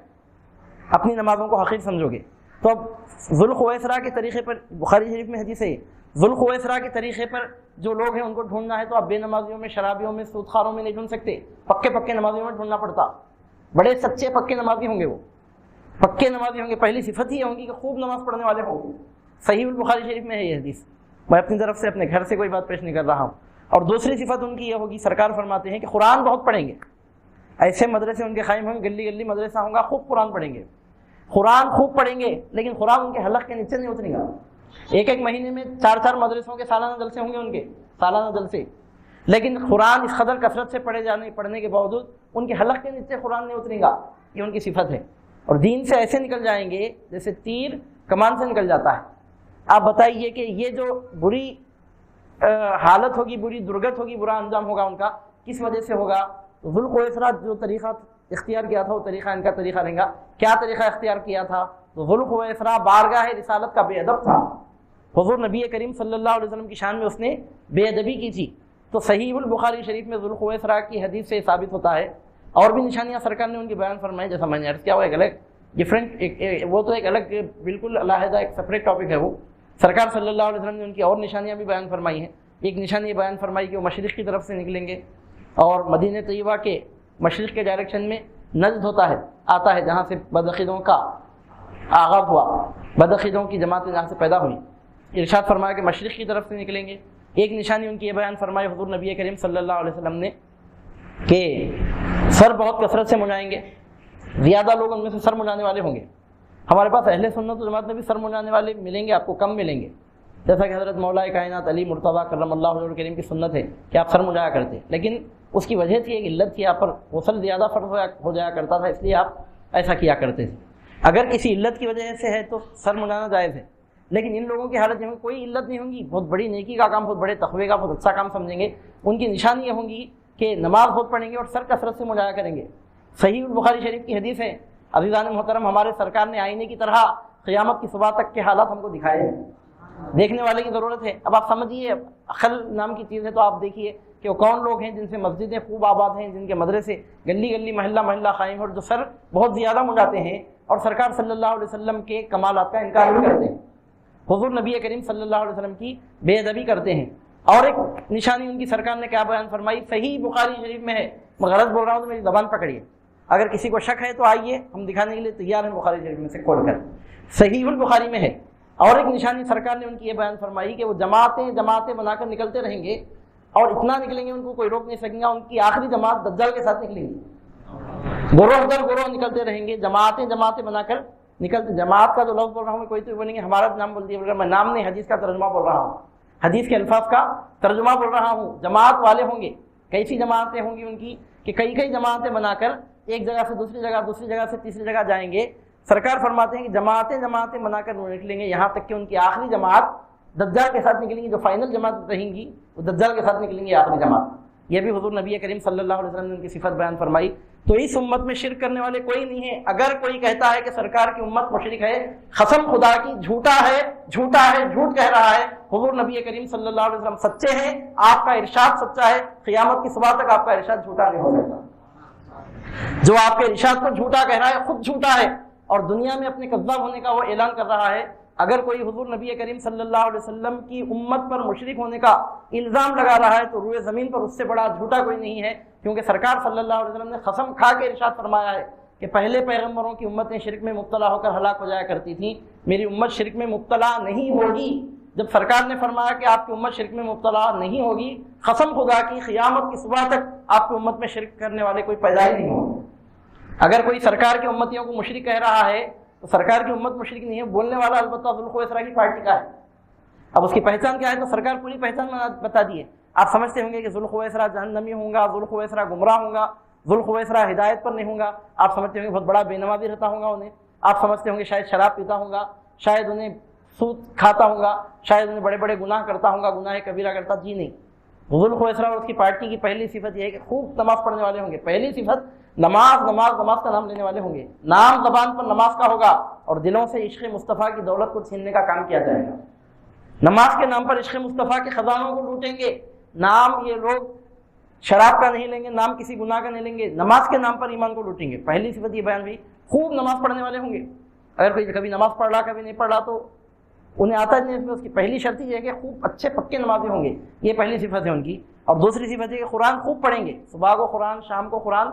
اپنی نمازوں کو حقیر سمجھو گے. تو اب ذوالخویسرا کے طریقے پر، بخاری شریف میں حدیث ہے، ذوالخویسرا کے طریقے پر جو لوگ ہیں ان کو ڈھونڈنا ہے تو آپ بے نمازیوں میں، شرابیوں میں، سودخاروں میں نہیں ڈھونڈ سکتے، پکے پکے نمازیوں میں ڈھونڈنا پڑتا. بڑے سچے پکے نمازی ہوں گے، وہ پکے نمازی ہوں گے. پہلی صفت ہی ہوں گی کہ خوب نماز پڑھنے والے ہوں گے. صحیح البخاری شریف میں ہے یہ حدیث، میں اپنی طرف سے اپنے گھر سے کوئی بات پیش نہیں کر رہا ہوں. اور دوسری صفت ان کی یہ ہوگی، سرکار فرماتے ہیں کہ قرآن بہت پڑھیں گے. ایسے مدرسے ان کے قائم ہوں گے، گلی گلی مدرسہ ہوں گا، خوب قرآن پڑھیں گے. قرآن خوب پڑھیں گے، لیکن قرآن ان کے حلق کے نیچے نہیں اترے گا. ایک ایک مہینے میں 4 مدرسوں کے سالانہ جلسے ہوں گے، ان کے سالانہ جلسے، لیکن قرآن اس قدر کثرت سے پڑھنے کے باوجود ان کے حلق کے نیچے قرآن نہیں اترے گا. یہ ان کی صفت ہے. اور دین سے ایسے نکل جائیں گے جیسے تیر کمان سے نکل جاتا ہے. آپ بتائیے کہ یہ جو بری حالت ہوگی، بری درگت ہوگی، برا انجام ہوگا ان کا، کس وجہ سے ہوگا؟ ذوالخویسرا جو طریقہ اختیار کیا تھا وہ طریقہ ان کا طریقہ رہیں گا. کیا طریقہ اختیار کیا تھا؟ تو ذوالخویسرا بارگاہ رسالت کا بے ادب تھا. حضور نبی کریم صلی اللہ علیہ وسلم کی شان میں اس نے بے ادبی کی تھی. تو صحیح البخاری شریف میں ذوالخویسرا کی حدیث سے ثابت ہوتا ہے. اور بھی نشانیاں سرکار نے ان کی بیان فرمائی، جیسا میں نے عرض کیا، وہ ایک الگ ڈفرینٹ، وہ تو ایک الگ بالکل علیحدہ ایک سپریٹ ٹاپک ہے. وہ سرکار صلی اللہ علیہ وسلم نے ان کی اور نشانیاں بھی بیان فرمائی ہیں. ایک نشانی یہ بیان فرمائی کہ وہ مشرق کی طرف سے نکلیں گے، اور مدینہ طیبہ کے مشرق کے ڈائریکشن میں نجد آتا ہے جہاں سے بدعقیدوں کا آغاز ہوا، بدعقیدوں کی جماعتیں جہاں سے پیدا ہوئی. ارشاد فرمایا کہ مشرق کی طرف سے نکلیں گے. ایک نشانی ان کی یہ بیان فرمائی حضور نبی کریم صلی اللہ علیہ وسلم نے کہ سر بہت کثرت سے منڈائیں گے، زیادہ لوگ ان میں سے سر منڈانے والے ہوں گے. ہمارے پاس اہل سنت و جماعت میں بھی سر منڈانے والے ملیں گے، آپ کو کم ملیں گے. جیسا کہ حضرت مولا کائنات علی مرتضیٰ کرم اللہ وجہہ الکریم کی سنت ہے کہ آپ سر منڈایا کرتے، لیکن اس کی وجہ تھی، ایک علت تھی، آپ پر غسل زیادہ فرض ہو جایا کرتا تھا، اس لیے آپ ایسا کیا کرتے تھے. اگر کسی علت کی وجہ سے ہے تو سر منڈانا جائز ہے، لیکن ان لوگوں کی حالت یہ کوئی علت نہیں ہوگی، بہت بڑی نیکی کا کام، بہت بڑے تقوی کا بہت اچھا کام سمجھیں گے. ان کی نشانی یہ ہوں گی کہ نماز بہت پڑھیں گے اور سر کثرت سے منڈایا کریں گے. صحیح البخاری شریف کی حدیث ہے. عزیزان محترم، ہمارے سرکار نے آئینے کی طرح قیامت کی صبح تک کے حالات ہم کو دکھائے ہیں. دیکھنے والے کی ضرورت ہے. اب آپ سمجھیے، عقل نام کی چیز ہے، تو آپ دیکھیے کہ وہ کون لوگ ہیں جن سے مسجدیں خوب آباد ہیں، جن کے مدرسے گلی گلی محلہ محلہ قائم ہیں، اور جو سر بہت زیادہ منڈاتے ہیں اور سرکار صلی اللہ علیہ وسلم کے کمالات کا انکار بھی کرتے ہیں، حضور نبی کریم صلی اللہ علیہ وسلم کی بے ادبی کرتے ہیں. اور ایک نشانی ان کی سرکار نے کیا بیان فرمائی، صحیح بخاری شریف میں ہے. میں غلط بول رہا ہوں تو میری زبان پکڑیے، اگر کسی کو شک ہے تو آئیے، ہم دکھانے کے لیے تیار ہیں. بخاری شریف میں سے کھول کر صحیح البخاری میں ہے. اور ایک نشانی سرکار نے ان کی یہ بیان فرمائی کہ وہ جماعتیں بنا کر نکلتے رہیں گے، اور اتنا نکلیں گے ان کو کوئی روک نہیں سکے گا. ان کی آخری جماعت دجال کے ساتھ نکلیں گی، گروہ در گروہ نکلتے رہیں گے، جماعتیں بنا کر نکلتے. جماعت کا جو لفظ بول رہا ہوں میں، کوئی تو بولیں گے ہمارا نام بول دیا، میں نام نہیں، حدیث کا ترجمہ بول رہا ہوں، حدیث کے الفاظ کا ترجمہ بول رہا ہوں. جماعت والے ہوں گے، کیسی جماعتیں ہوں گی ان کی کہ کئی جماعتیں بنا کر ایک جگہ سے دوسری جگہ سے تیسری جگہ جائیں گے. سرکار فرماتے ہیں کہ جماعتیں بنا کر نکلیں گے، یہاں تک کہ ان کی آخری جماعت دجال کے ساتھ نکلیں گی. جو فائنل جماعت رہیں گی وہ دجال کے ساتھ نکلیں گی، آخری جماعت. یہ بھی حضور نبی کریم صلی اللہ علیہ وسلم نے ان کی صفت بیان فرمائی. تو اس امت میں شرک کرنے والے کوئی نہیں ہے. اگر کوئی کہتا ہے کہ سرکار کی امت مشرک ہے، قسم خدا کی جھوٹا ہے، جھوٹ کہہ رہا ہے. حضور نبی کریم صلی اللہ علیہ وسلم سچے ہیں، آپ کا ارشاد سچا ہے. قیامت کی صبح تک آپ کا ارشاد جھوٹا نہیں ہو سکتا. جو آپ کے ارشاد کو جھوٹا کہہ رہا ہے خود جھوٹا ہے، اور دنیا میں اپنے کذاب ہونے کا وہ اعلان کر رہا ہے. اگر کوئی حضور نبی کریم صلی اللہ علیہ وسلم کی امت پر مشرک ہونے کا الزام لگا رہا ہے تو روئے زمین پر اس سے بڑا جھوٹا کوئی نہیں ہے. کیونکہ سرکار صلی اللہ علیہ وسلم نے قسم کھا کے ارشاد فرمایا ہے کہ پہلے پیغمبروں کی امتیں شرک میں مبتلا ہو کر ہلاک ہو جایا کرتی تھیں، میری امت شرک میں مبتلا نہیں ہوگی. جب سرکار نے فرمایا کہ آپ کی امت شرک میں مبتلا نہیں ہوگی، قسم خدا کی قیامت کی صبح تک آپ کی امت میں شرک کرنے والے کوئی پیدا ہی نہیں ہوں. اگر کوئی سرکار کی امتیوں کو مشرک کہہ رہا ہے تو سرکار کی امت مشرک نہیں ہے، بولنے والا البتہ ذوالخویسرا کی پارٹی کا ہے۔ اب اس کی پہچان کیا ہے تو سرکار پوری پہچان بتا دی ہے۔ آپ سمجھتے ہوں گے کہ ذوالخویسرا جہنمی ہوں گا، ذوالخویسرا گمراہ ہوں گا، ذوالخویسرا ہدایت پر نہیں ہوں گا، آپ سمجھتے ہوں گے بہت بڑا بے نمازی رہتا ہوں گا انہیں، آپ سمجھتے ہوں گے شاید شراب پیتا ہوں گا، شاید انہیں سود کھاتا ہوں گا، شاید انہیں بڑے بڑے گناہ کرتا ہوں گا، گناہ کبیرہ کرتا۔ جی نہیں، ذوالخویسرا اور اس کی پارٹی کی پہلی صفت یہ ہے کہ خوب نماز پڑھنے والے ہوں گے۔ پہلی صفت نماز نماز نماز کا نام لینے والے ہوں گے، نام زبان پر نماز کا ہوگا اور دلوں سے عشق مصطفیٰ کی دولت کو چھیننے کا کام کیا جائے گا۔ نماز کے نام پر عشق مصطفیٰ کے خزانوں کو لوٹیں گے، نام یہ لوگ شراب کا نہیں لیں گے، نام کسی گناہ کا نہیں لیں گے، نماز کے نام پر ایمان کو لوٹیں گے۔ پہلی صفت یہ بیان ہوئی، خوب نماز پڑھنے والے ہوں گے۔ اگر کوئی کبھی نماز پڑھ رہا کبھی نہیں پڑھ رہا تو انہیں آتا نہیں، اس میں اس کی پہلی شرط یہ ہے کہ خوب اچھے پکے نمازی ہوں گے، یہ پہلی صفت ہے ان کی۔ اور دوسری صفت ہے کہ قرآن خوب پڑھیں گے، صبح کو قرآن، شام کو قرآن،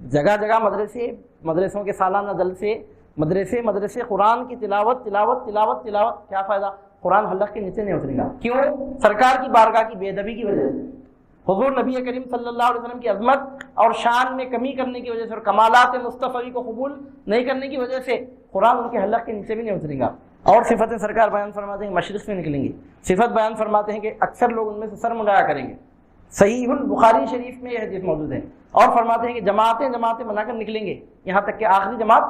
جگہ جگہ مدرسے، مدرسوں کے سالانہ جلسے، مدرسے قرآن کی تلاوت تلاوت تلاوت تلاوت۔ کیا فائدہ؟ قرآن حلق کے نیچے نہیں اترے گا۔ کیوں؟ سرکار کی بارگاہ کی بے ادبی کی وجہ سے، حضور نبی کریم صلی اللہ علیہ وسلم کی عظمت اور شان میں کمی کرنے کی وجہ سے اور کمالات مصطفی کو قبول نہیں کرنے کی وجہ سے قرآن ان کے حلق کے نیچے بھی نہیں اترے گا۔ اور صفتیں سرکار بیان فرماتے ہیں مشرق سے نکلیں گی۔ صفت بیان فرماتے ہیں کہ اکثر لوگ ان میں سے سر منڈایا کریں گے۔ صحیح البخاری شریف میں یہ حدیث موجود ہے۔ اور فرماتے ہیں کہ جماعتیں بنا کر نکلیں گے، یہاں تک کہ آخری جماعت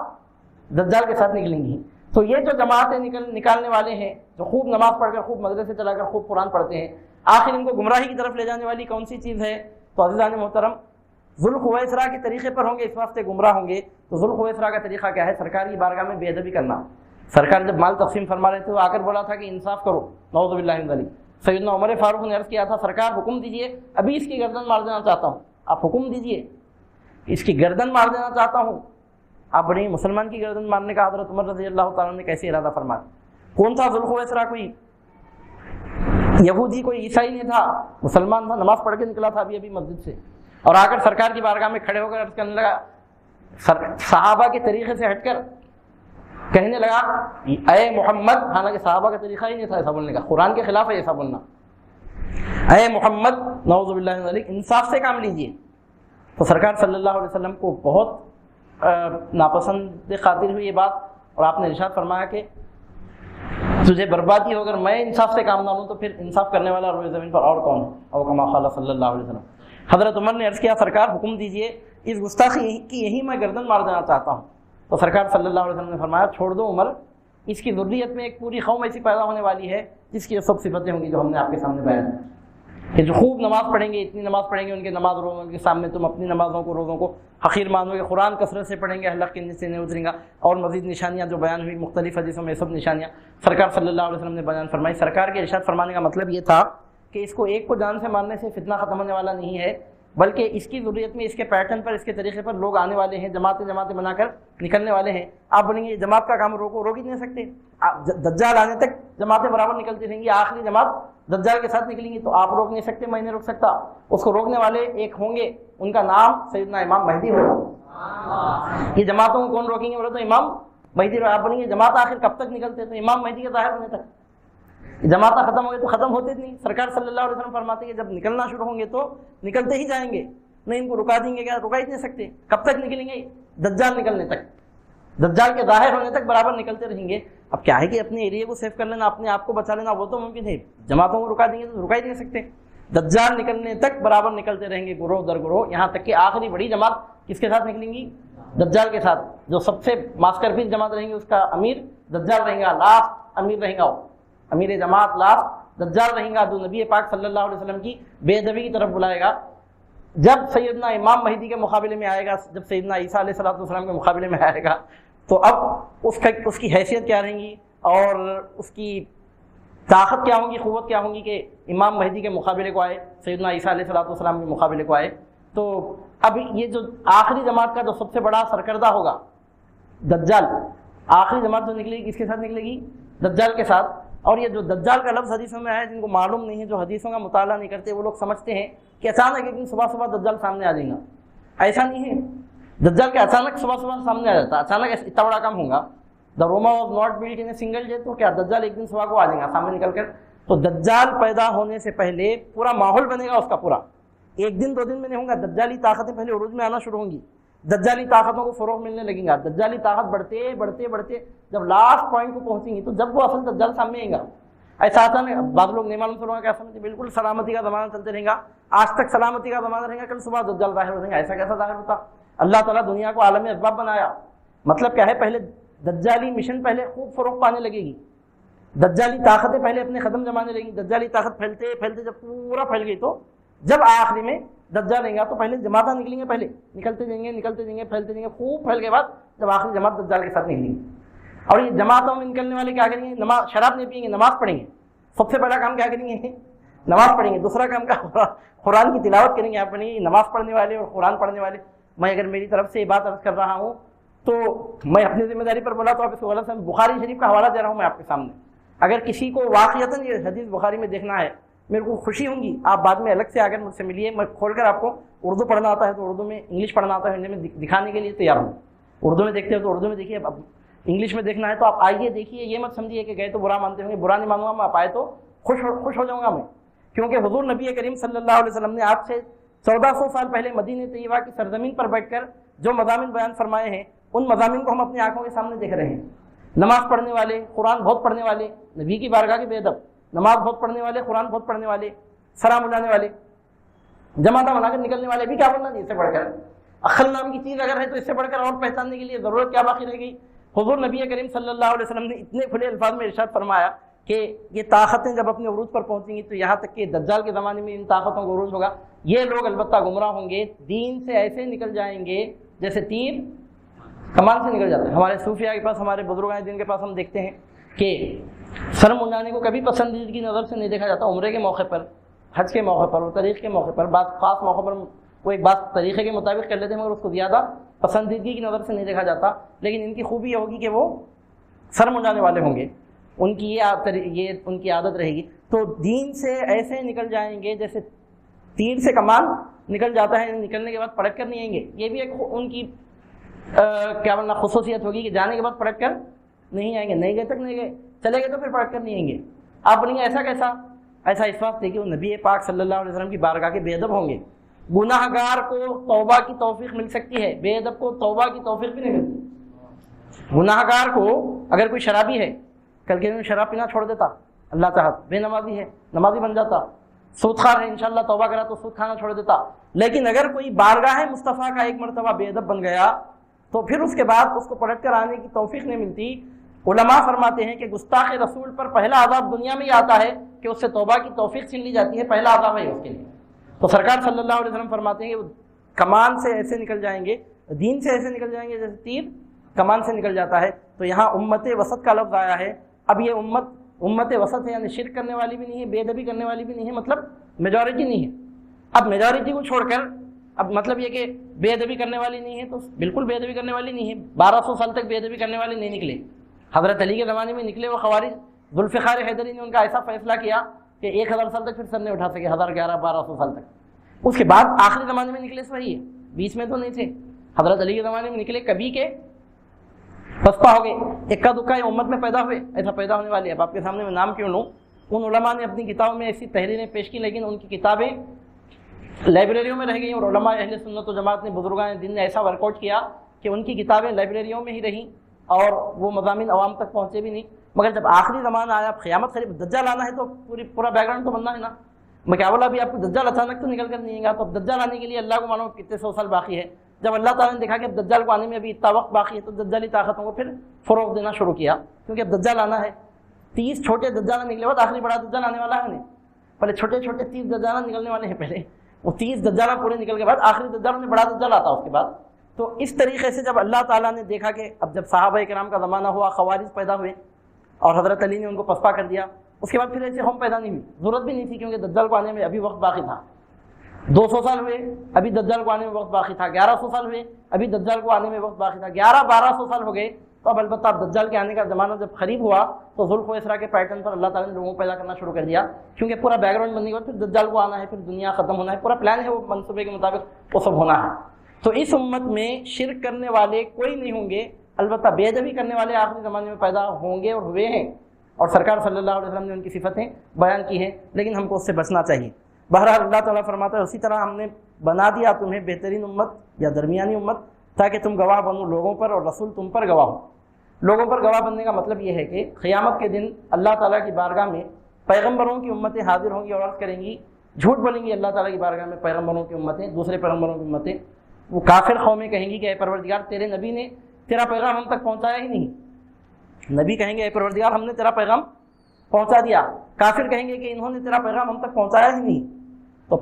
دجال کے ساتھ نکلیں گی۔ تو یہ جو جماعتیں نکالنے والے ہیں، جو خوب نماز پڑھ کر، خوب مدرسے چلا کر، خوب قرآن پڑھتے ہیں، آخر ان کو گمراہی کی طرف لے جانے والی کون سی چیز ہے؟ تو عزیزان محترم، ذوالخویسرا کے طریقے پر ہوں گے، اس واسطے گمراہ ہوں گے۔ تو ذوالخویسرا کا طریقہ کیا ہے؟ سرکار کی بارگاہ میں بے ادبی کرنا۔ سرکار جب مال تقسیم فرما رہے تھے، وہ آ کر بولا تھا کہ انصاف کرو، نعوذ باللہ من ذلک۔ سیدنا عمر فاروق نے عرض کیا تھا، سرکار حکم دیجئے، ابھی اس کی گردن مار دینا چاہتا ہوں، آپ حکم دیجئے، اس کی گردن مار دینا چاہتا ہوں۔ آپ بڑی مسلمان کی گردن مارنے کا حضرت عمر رضی اللہ تعالیٰ نے کیسے ارادہ فرمایا؟ کون تھا ذوالخویسرا؟ کوئی یہودی، کوئی عیسائی نہیں تھا، مسلمان تھا، نماز پڑھ کے نکلا تھا ابھی مسجد سے، اور آ کر سرکار کی بارگاہ میں کھڑے ہو کر عرض کرنے لگا، صحابہ کے طریقے سے ہٹ کر کہنے لگا اے محمد، حالانکہ صحابہ کا طریقہ ہی نہیں تھا ایسا بولنے کا، قرآن کے خلاف ہے ایسا بولنا۔ اے محمد، نعوذ باللہ من ذلک، انصاف سے کام لیجئے۔ تو سرکار صلی اللہ علیہ وسلم کو بہت ناپسند خاطر ہوئی یہ بات، اور آپ نے ارشاد فرمایا کہ تجھے بربادی ہو اگر میں انصاف سے کام نہ لوں تو پھر انصاف کرنے والا روئے زمین پر اور کون ہے؟ او کما قال صلی اللہ علیہ وسلم۔ حضرت عمر نے عرض کیا، سرکار حکم دیجئے، اس گستاخی کی یہی میں گردن مار دینا چاہتا ہوں۔ تو سرکار صلی اللہ علیہ وسلم نے فرمایا، چھوڑ دو عمر، اس کی ذریت میں ایک پوری قوم ایسی پیدا ہونے والی ہے جس کی سب صفتیں ہوں گی جو ہم نے آپ کے سامنے بیان کہ جو خوب نماز پڑھیں گے، اتنی نماز پڑھیں گے ان کے نماز روزوں کے سامنے تم اپنی نمازوں کو، روزوں کو حقیر مانو گے، قرآن کثرت سے پڑھیں گے، حلق کے نیچے نہیں اتریں گا، اور مزید نشانیاں جو بیان ہوئی مختلف حدیثوں میں، سب نشانیاں سرکار صلی اللہ علیہ وسلم نے بیان فرمائی۔ سرکار کے ارشاد فرمانے کا مطلب یہ تھا کہ اس کو ایک کو جان سے مارنے سے فتنہ ختم ہونے والا نہیں ہے، بلکہ اس کی ضروریت میں، اس کے پیٹرن پر، اس کے طریقے پر لوگ آنے والے ہیں، جماعتیں بنا کر نکلنے والے ہیں۔ آپ بولیں گے جماعت کا کام روک ہی نہیں سکتے، دجال آنے تک جماعتیں برابر نکلتی رہیں گی، آخری جماعت دجال کے ساتھ نکلیں گی تو آپ روک نہیں سکتے، میں نہیں روک سکتا۔ اس کو روکنے والے ایک ہوں گے، ان کا نام سیدنا امام مہدی ہوگا۔ یہ جماعتوں کو کون روکیں گے؟ بولے تو امام مہدی۔ آپ بولیں گے جماعت آخر کب تک نکلتے؟ تو امام مہدی کے ظاہر ہونے تک۔ جماعتیں ختم ہو گئی تو ختم ہوتے نہیں، سرکار صلی اللہ علیہ وسلم فرماتے ہیں کہ جب نکلنا شروع ہوں گے تو نکلتے ہی جائیں گے، نہیں ان کو رکا دیں گے، کیا رکا ہی نہیں سکتے۔ کب تک نکلیں گے؟ دجال نکلنے تک، دجال کے ظاہر ہونے تک برابر نکلتے رہیں گے۔ اب کیا ہے کہ اپنے ایریے کو سیو کر لینا، اپنے آپ کو بچا لینا وہ تو ممکن ہے، جماعتوں کو رکا دیں گے تو رکا ہی نہیں سکتے۔ دجال نکلنے تک برابر نکلتے رہیں گے، گروہ در گروہ، یہاں تک کہ آخری بڑی جماعت کس کے ساتھ نکلیں گی؟ دجال کے ساتھ۔ جو سب سے ماسٹر پیس جماعت رہیں گی اس کا امیر دجال رہیں گا، لاسٹ امیر رہیں گا، وہ امیر جماعت لاسٹ دجال رہیں گا، جو نبی پاک صلی اللہ علیہ وسلم کی بے ادبی کی طرف بلائے گا۔ جب سیدنا امام مہدی کے مقابلے میں آئے گا، جب سیدنا عیسیٰ علیہ السلام کے مقابلے میں آئے گا، تو اب اس کی حیثیت کیا رہیں گی اور اس کی طاقت کیا ہوگی، قوت کیا ہوگی کہ امام مہدی کے مقابلے کو آئے، سیدنا عیسیٰ علیہ السلام کے مقابلے کو آئے۔ تو اب یہ جو آخری جماعت کا جو سب سے بڑا سرکردہ ہوگا دجال، آخری جماعت جو نکلے گی کس کے ساتھ نکلے گی؟ دجال کے ساتھ۔ اور یہ جو دجال کا لفظ حدیثوں میں آیا، جن کو معلوم نہیں ہے، جو حدیثوں کا مطالعہ نہیں کرتے، وہ لوگ سمجھتے ہیں کہ اچانک ایک دن صبح دجال سامنے آ جائے گا۔ ایسا نہیں ہے، دجال کے اچانک صبح سامنے آ جاتا، اچانک اتنا بڑا کام ہوگا۔ The Rome was not built in a single day, تو کیا دجال ایک دن صبح کو آ جائے گا سامنے نکل کر؟ تو دجال پیدا ہونے سے پہلے پورا ماحول بنے گا اس کا، پورا ایک دن دو دن میں نہیں ہوگا، دجالی طاقتیں پہلے عروج میں آنا شروع ہوں گی۔ دجالی طاقتوں کو فروغ ملنے لگیں گا، دجالی طاقت بڑھتے بڑھتے بڑھتے جب لاسٹ پوائنٹ کو پہنچیں گی تو جب وہ اصل دجال سامنے آئے گا، ایسا آتا ہے بعض لوگ نہیں معلوم فرمایا کیا سمجھتے بالکل سلامتی کا زمانہ چلتے رہے گا، آج تک سلامتی کا زمانہ رہے گا، کل صبح دجال ظاہر ہو جائیں گا، ایسا کیسا ظاہر ہوتا؟ اللہ تعالیٰ دنیا کو عالم اسباب بنایا، مطلب کیا ہے پہلے دجالی مشن پہلے خوب فروغ پانے لگے گی، دجالی طاقتیں پہلے اپنے قدم جمانے لگیں، دجالی طاقت پھیلتے پھیلتے جب پورا پھیل گئی تو جب آخری میں دجال لیں گا تو پہلے جماعتیں نکلیں گے، پہلے نکلتے جائیں گے پھیلتے جائیں گے، خوب پھیل کے بعد جب آخری جماعت دجال کے ساتھ نکلیں گی، اور یہ جماعتوں میں نکلنے والے کیا کریں گے؟ نماز، شراب نہیں پئیں گے، نماز پڑھیں گے، سب سے پہلا کام کیا کریں گے؟ نماز پڑھیں گے، دوسرا کام کیا؟ قرآن کی تلاوت کریں گے، اپنی نماز پڑھنے والے اور قرآن پڑھنے والے۔ میں اگر میری طرف سے یہ بات عرض کر رہا ہوں تو میں اپنی ذمہ داری پر بولا تو آپ اس کو غلط سمجھ، بخاری شریف کا حوالہ دے رہا ہوں میں آپ کے سامنے، اگر کسی کو واقعتاً یہ حدیث بخاری میں دیکھنا ہے میرے کو خوشی ہوں گی، آپ بعد میں الگ سے آگر مجھ سے ملیے، میں کھول کر آپ کو اردو پڑھنا آتا ہے تو اردو میں، انگلش پڑھنا آتا ہے ہندی میں دکھانے کے لیے تیار ہوں، اردو میں دیکھتے ہو تو اردو میں دیکھیے، اب انگلش میں دیکھنا ہے تو آپ آئیے دیکھیے، یہ مت سمجھیے کہ گئے تو برا مانتے ہوں گے، برا نہیں مانوں گا میں، آپ آئے تو خوش ہو جاؤں گا میں، کیونکہ حضور نبی کریم صلی اللہ علیہ وسلم نے آج سے 1400 سال پہلے مدینہ طیبہ کی سرزمین پر بیٹھ کر جو مضامین بیان فرمائے ہیں ان مضامین کو ہم اپنی آنکھوں کے سامنے دیکھ رہے ہیں، نماز پڑھنے والے، قرآن بہت پڑھنے والے، نبی کی بارگاہ کے بے ادب، نماز بہت پڑھنے والے، قرآن بہت پڑھنے والے، سلام اڑانے والے، جماعتیں بنا کر نکلنے والے، بھی کیا بولنا نہیں اس سے بڑھ کر، عقل نام کی چیز اگر ہے تو اس سے بڑھ کر اور پہچاننے کے لیے ضرورت کیا باقی رہ گئی؟ حضور نبی کریم صلی اللہ علیہ وسلم نے اتنے کھلے الفاظ میں ارشاد فرمایا کہ یہ طاقتیں جب اپنے عروج پر پہنچیں گی تو یہاں تک کہ دجال کے زمانے میں ان طاقتوں کا عروج ہوگا، یہ لوگ البتہ گمراہ ہوں گے، دین سے ایسے نکل جائیں گے جیسے تیر کمان سے نکل جاتا ہے۔ ہمارے صوفیاء کے پاس، ہمارے بزرگان دین کے پاس ہم دیکھتے ہیں کہ سر منڈانے کو کبھی پسندیدگی نظر سے نہیں دیکھا جاتا، عمرے کے موقع پر، حج کے موقع پر اور طریق کے موقع پر، بعض خاص موقع پر وہ ایک بات طریقے کے مطابق کر لیتے ہیں مگر اس کو زیادہ پسندیدگی کی نظر سے نہیں دیکھا جاتا، لیکن ان کی خوبی یہ ہوگی کہ وہ سر منڈانے والے ہوں گے، ان کی یہ ان کی عادت رہے گی، تو دین سے ایسے نکل جائیں گے جیسے تیر سے کمان نکل جاتا ہے، نکلنے کے بعد پلٹ کر نہیں آئیں گے، یہ بھی ایک ان کی کیا بولنا خصوصیت ہوگی کہ جانے کے بعد پلٹ کر نہیں آئیں گے، نہیں گئے تک نہیں گئے، چلے گئے تو پھر پلٹ کر نہیں آئیں گے۔ آپ بولیں گے ایسا کیسا؟ ایسا اس واسطے کہ وہ نبی پاک صلی اللہ علیہ وسلم کی بارگاہ کے بے ادب ہوں گے، گناہ گار کو توبہ کی توفیق مل سکتی ہے، بے ادب کو توبہ کی توفیق بھی نہیں ملتی۔ گناہ گار کو اگر کوئی شرابی ہے کل کے دن شراب پینا چھوڑ دیتا اللہ چاہت، بے نمازی ہے نمازی بن جاتا، سود خار ہے انشاءاللہ توبہ کرا تو سود کھانا چھوڑ دیتا، لیکن اگر کوئی بارگاہ مصطفیٰ کا ایک مرتبہ بے ادب بن گیا تو پھر اس کے بعد اس کو پلٹ کر آنے کی توفیق نہیں ملتی۔ علماء فرماتے ہیں کہ گستاخ رسول پر پہلا عذاب دنیا میں ہی آتا ہے کہ اس سے توبہ کی توفیق چھین لی جاتی ہے، پہلا عذاب ہے اس کے لیے۔ تو سرکار صلی اللہ علیہ وسلم فرماتے ہیں کہ وہ کمان سے ایسے نکل جائیں گے، دین سے ایسے نکل جائیں گے جیسے تیر کمان سے نکل جاتا ہے۔ تو یہاں امت وسط کا لفظ آیا ہے، اب یہ امت وسط ہے، یعنی شرک کرنے والی بھی نہیں ہے، بے ادبی کرنے والی بھی نہیں ہے، مطلب میجورٹی نہیں ہے۔ اب میجورٹی کو چھوڑ کر اب مطلب یہ کہ بے ادبی کرنے والی نہیں ہے تو بالکل بے ادبی کرنے والی نہیں ہے، 1200 سال تک بے ادبی کرنے والے نہیں نکلے، حضرت علی کے زمانے میں نکلے وہ خوارج، ذوالفقار حیدری نے ان کا ایسا فیصلہ کیا کہ 1000 سال تک پھر سر نہیں اٹھا سکے، 1200 سال تک۔ اس کے بعد آخری زمانے میں نکلے صحیح ہے، بیچ میں تو نہیں تھے، حضرت علی کے زمانے میں نکلے، کبھی کے پسپا ہو گئے، اکا دکا امت میں پیدا ہوئے، ایسا پیدا ہونے والے۔ اب آپ کے سامنے میں نام کیوں لوں، ان علماء نے اپنی کتابوں میں ایسی تحریریں پیش کی لیکن ان کی کتابیں لائبریریوں میں رہ گئیں، اور علماء اہل سنت و جماعت نے، بزرگان دین نے ایسا ورک آؤٹ کیا کہ ان کی کتابیں لائبریریوں میں ہی رہیں اور وہ مضامین عوام تک پہنچے بھی نہیں۔ مگر جب آخری زمانہ آیا، قیامت قریب، دجال آنا ہے تو پورا بیک گراؤنڈ تو بننا ہے نا۔ میں کیا بولا ابھی آپ کو دجال اچانک تو نکل کر نہیں گا، تو اب دجال آنے کے لیے اللہ کو معلوم کتنے 100 سال باقی ہے۔ جب اللہ تعالیٰ نے دیکھا کہ اب دجال کو آنے میں ابھی اتنا وقت باقی ہے تو دجالی طاقتوں کو پھر فروغ دینا شروع کیا، کیونکہ اب دجال آنا ہے۔ 30 چھوٹے دجال نکلے بعد آخری بڑا دجال آنے والا ہے انہیں، پہلے چھوٹے چھوٹے 30 دجال نکلنے والے ہیں، پہلے وہ 30 دجال پورے نکل کے بعد آخری دجال میں بڑا دجال آتا اس کے بعد۔ تو اس طریقے سے جب اللہ تعالیٰ نے دیکھا کہ اب جب صحابہ کرام کا زمانہ ہوا، خوارج پیدا ہوئے اور حضرت علی نے ان کو پسپا کر دیا، اس کے بعد پھر ایسے قوم پیدا نہیں ہوئی، ضرورت بھی نہیں تھی کیونکہ دجال کو آنے میں ابھی وقت باقی تھا۔ 200 سال ہوئے ابھی دجال کو آنے میں وقت باقی تھا، 1100 سال ہوئے ابھی دجال کو آنے میں وقت باقی تھا، 1200 سال ہو گئے تو اب البتہ اب دجال کے آنے کا زمانہ جب قریب ہوا تو ذوالخویسرا کے پیٹرن پر اللہ تعالیٰ نے لوگوں کو پیدا کرنا شروع کر دیا، کیونکہ پورا بیک گراؤنڈ بننے کے بعد پھر دجال کو آنا ہے، پھر دنیا ختم ہونا ہے، پورا پلان ہے، وہ منصوبے کے مطابق وہ سب ہونا ہے۔ تو اس امت میں شرک کرنے والے کوئی نہیں ہوں گے، البتہ بے ادبی کرنے والے آخری زمانے میں پیدا ہوں گے اور ہوئے ہیں، اور سرکار صلی اللہ علیہ وسلم نے ان کی صفتیں بیان کی ہیں، لیکن ہم کو اس سے بچنا چاہیے۔ بہرحال اللہ تعالیٰ فرماتا ہے اسی طرح ہم نے بنا دیا تمہیں بہترین امت یا درمیانی امت تاکہ تم گواہ بنو لوگوں پر اور رسول تم پر گواہ ہو۔ لوگوں پر گواہ بننے کا مطلب یہ ہے کہ قیامت کے دن اللہ تعالیٰ کی بارگاہ میں پیغمبروں کی امتیں حاضر ہوں گی اور عرض کریں گی، جھوٹ بولیں گی اللہ تعالیٰ کی بارگاہ میں پیغمبروں کی امتیں، دوسرے پیغمبروں کی امتیں۔ وہ کافر قومیں کہیں گی کہ اے پروردگار تیرے نبی نے تیرا پیغام ہم تک پہنچایا ہی نہیں۔ نبی کہیں گے اے پروردگار ہم نے تیرا پیغام پہنچا دیا۔ کافر کہیں گے کہ انہوں نے تیرا پیغام ہم تک پہنچایا ہی نہیں۔ تو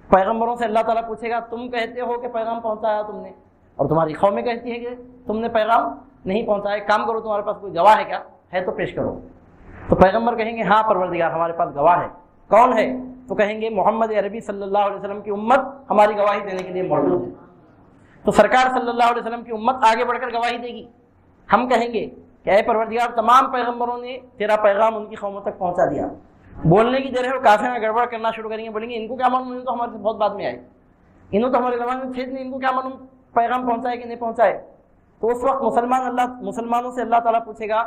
پیغمبروں سے اللہ تعالیٰ پوچھے گا تم کہتے ہو کہ پیغام پہنچایا تم نے، اور تمہاری قومیں کہتی ہیں کہ تم نے پیغام نہیں پہنچایا، کام کرو تمہارے پاس کوئی گواہ ہے کیا؟ ہے تو پیش کرو۔ تو پیغمبر کہیں گے ہاں پروردگار ہمارے پاس گواہ ہے۔ کون ہے؟ تو کہیں گے محمد عربی صلی اللہ علیہ وسلم کی امت ہماری گواہی دینے کے لیے موجود ہے۔ تو سرکار صلی اللہ علیہ وسلم کی امت آگے بڑھ کر گواہی دے گی۔ ہم کہیں گے کہ اے پروردگار تمام پیغمبروں نے تیرا پیغام ان کی قوموں تک پہنچا دیا۔ بولنے کی دیر ہے وہ کافر گڑبڑ کرنا شروع کریں گے، بولیں گے ان کو کیا معلوم، انہوں تو ہمارے سے بہت بعد میں آئے، انہوں تو ہمارے زمانے میں تھے نہیں، ان کو کیا معلوم پیغام پہنچائے کہ نہیں پہنچائے۔ تو اس وقت مسلمانوں سے اللہ تعالیٰ پوچھے گا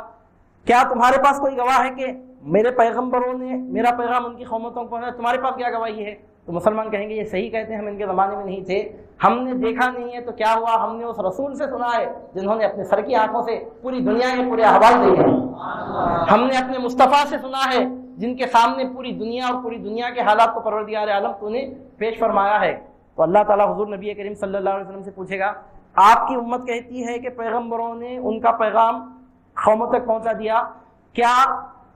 کیا تمہارے پاس کوئی گواہ ہے کہ میرے پیغمبروں نے میرا پیغام ان کی قوموں تک پہنچایا؟ تمہارے پاس کیا گواہی ہے؟ تو مسلمان کہیں گے یہ صحیح کہتے ہیں، ہم ان کے زمانے میں نہیں تھے، ہم نے دیکھا نہیں ہے، تو کیا ہوا، ہم نے اس رسول سے سنا ہے جنہوں نے اپنے سر کی آنکھوں سے پوری دنیا کے پورے احوال دیکھے ہیں، ہم نے اپنے مصطفیٰ سے سنا ہے جن کے سامنے پوری دنیا اور پوری دنیا کے حالات کو پروردگار عالم تو نے پیش فرمایا ہے۔ تو اللہ تعالیٰ حضور نبی کریم صلی اللہ علیہ وسلم سے پوچھے گا آپ کی امت کہتی ہے کہ پیغمبروں نے ان کا پیغام قوموں تک پہنچا دیا، کیا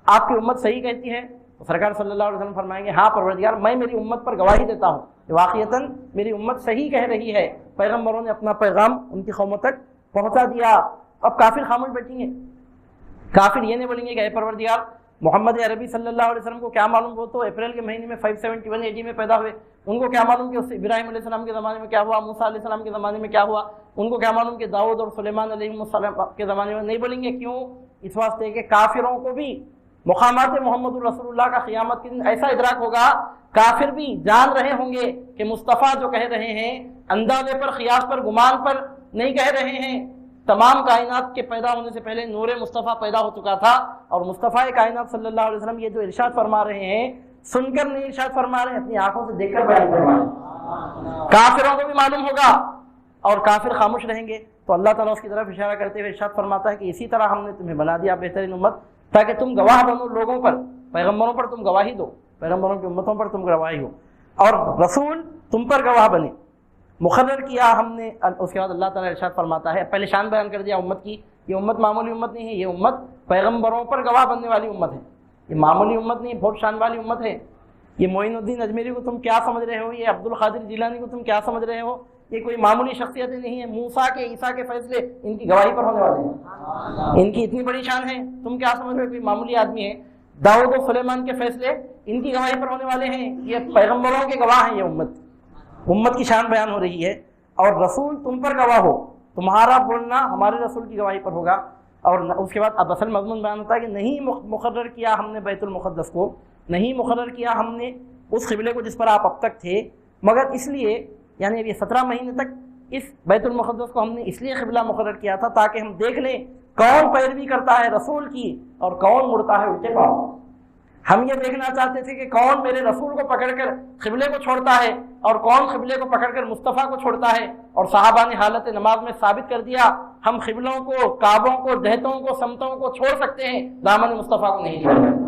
آپ کی امت صحیح کہتی ہے؟ تو سرکار صلی اللہ علیہ وسلم فرمائیں گے ہاں پروردگار میں میری امت پر گواہی دیتا ہوں کہ واقعتاً میری امت صحیح کہہ رہی ہے، پیغمبروں نے اپنا پیغام ان کی قوموں تک پہنچا دیا۔ اب کافر خاموش بیٹھیں گے، کافر یہ نہیں بولیں گے کہ اے پروردگار محمد عربی صلی اللہ علیہ وسلم کو کیا معلوم، وہ تو اپریل کے مہینے میں 571 AD میں پیدا ہوئے، ان کو کیا معلوم کہ اس ابراہیم علیہ السلام کے زمانے میں کیا ہوا، موسیٰ علیہ السلام کے زمانے میں کیا ہوا، ان کو کیا معلوم کہ داؤد اور سلیمان علیہ السلام کے زمانے میں۔ نہیں بولیں گے، کیوں؟ اس واسطے کہ کافروں کو بھی مقامات محمد الرسول اللہ کا قیامت کے دن ایسا ادراک ہوگا، کافر بھی جان رہے ہوں گے کہ مصطفیٰ جو کہہ رہے ہیں اندازے پر، قیاس پر، گمان پر نہیں کہہ رہے ہیں، تمام کائنات کے پیدا ہونے سے پہلے نور مصطفیٰ پیدا ہو چکا تھا، اور مصطفیٰ کائنات صلی اللہ علیہ وسلم یہ جو ارشاد فرما رہے ہیں سن کر نہیں ارشاد فرما رہے ہیں، اپنی آنکھوں سے دیکھ کر بیان فرما رہے ہیں۔ کافروں کو بھی معلوم ہوگا اور کافر خاموش رہیں گے۔ تو اللہ تعالیٰ اس کی طرف اشارہ کرتے ہوئے ارشاد فرماتا ہے کہ اسی طرح ہم نے تمہیں بنا دیا بہترین امت تاکہ تم گواہ بنو لوگوں پر، پیغمبروں پر تم گواہی دو، پیغمبروں کی امتوں پر تم گواہی ہو، اور رسول تم پر گواہ بنے، مقرر کیا ہم نے۔ اس کے بعد اللہ تعالیٰ ارشاد فرماتا ہے، پہلے شان بیان کر دیا امت کی، یہ امت معمولی امت نہیں ہے، یہ امت پیغمبروں پر گواہ بننے والی امت ہے، یہ معمولی امت نہیں، بہت شان والی امت ہے۔ یہ معین الدین اجمیری کو تم کیا سمجھ رہے ہو، یہ عبد القادر جیلانی کو تم کیا سمجھ رہے ہو، یہ کوئی معمولی شخصیتیں نہیں ہیں، موسیٰ کے عیسیٰ کے فیصلے ان کی گواہی پر ہونے والے ہیں، ان کی اتنی بڑی شان ہے، تم کیا سمجھ رہے ہو کوئی معمولی آدمی ہے، داؤد و سلیمان کے فیصلے ان کی گواہی پر ہونے والے ہیں، یہ پیغمبروں کے گواہ ہیں، یہ امت کی شان بیان ہو رہی ہے، اور رسول تم پر گواہ ہو، تمہارا بولنا ہمارے رسول کی گواہی پر ہوگا۔ اور اس کے بعد اب اصل مضمون بیان ہوتا ہے کہ نہیں مقرر کیا ہم نے بیت المقدس کو، نہیں مقرر کیا ہم نے اس قبلے کو جس پر آپ اب تک تھے، مگر اس لیے، یعنی اب یہ 17 مہینے تک اس بیت المقدس کو ہم نے اس لیے قبلہ مقرر کیا تھا تاکہ ہم دیکھ لیں کون پیروی کرتا ہے رسول کی اور کون مڑتا ہے الٹے پاؤں۔ ہم یہ دیکھنا چاہتے تھے کہ کون میرے رسول کو پکڑ کر قبلے کو چھوڑتا ہے اور کون قبلے کو پکڑ کر مصطفیٰ کو چھوڑتا ہے، اور صحابہ نے حالت نماز میں ثابت کر دیا ہم قبلوں کو، کعبوں کو، جہتوں کو، سمتوں کو چھوڑ سکتے ہیں، دامن مصطفیٰ کو نہیں چھوڑ سکتے۔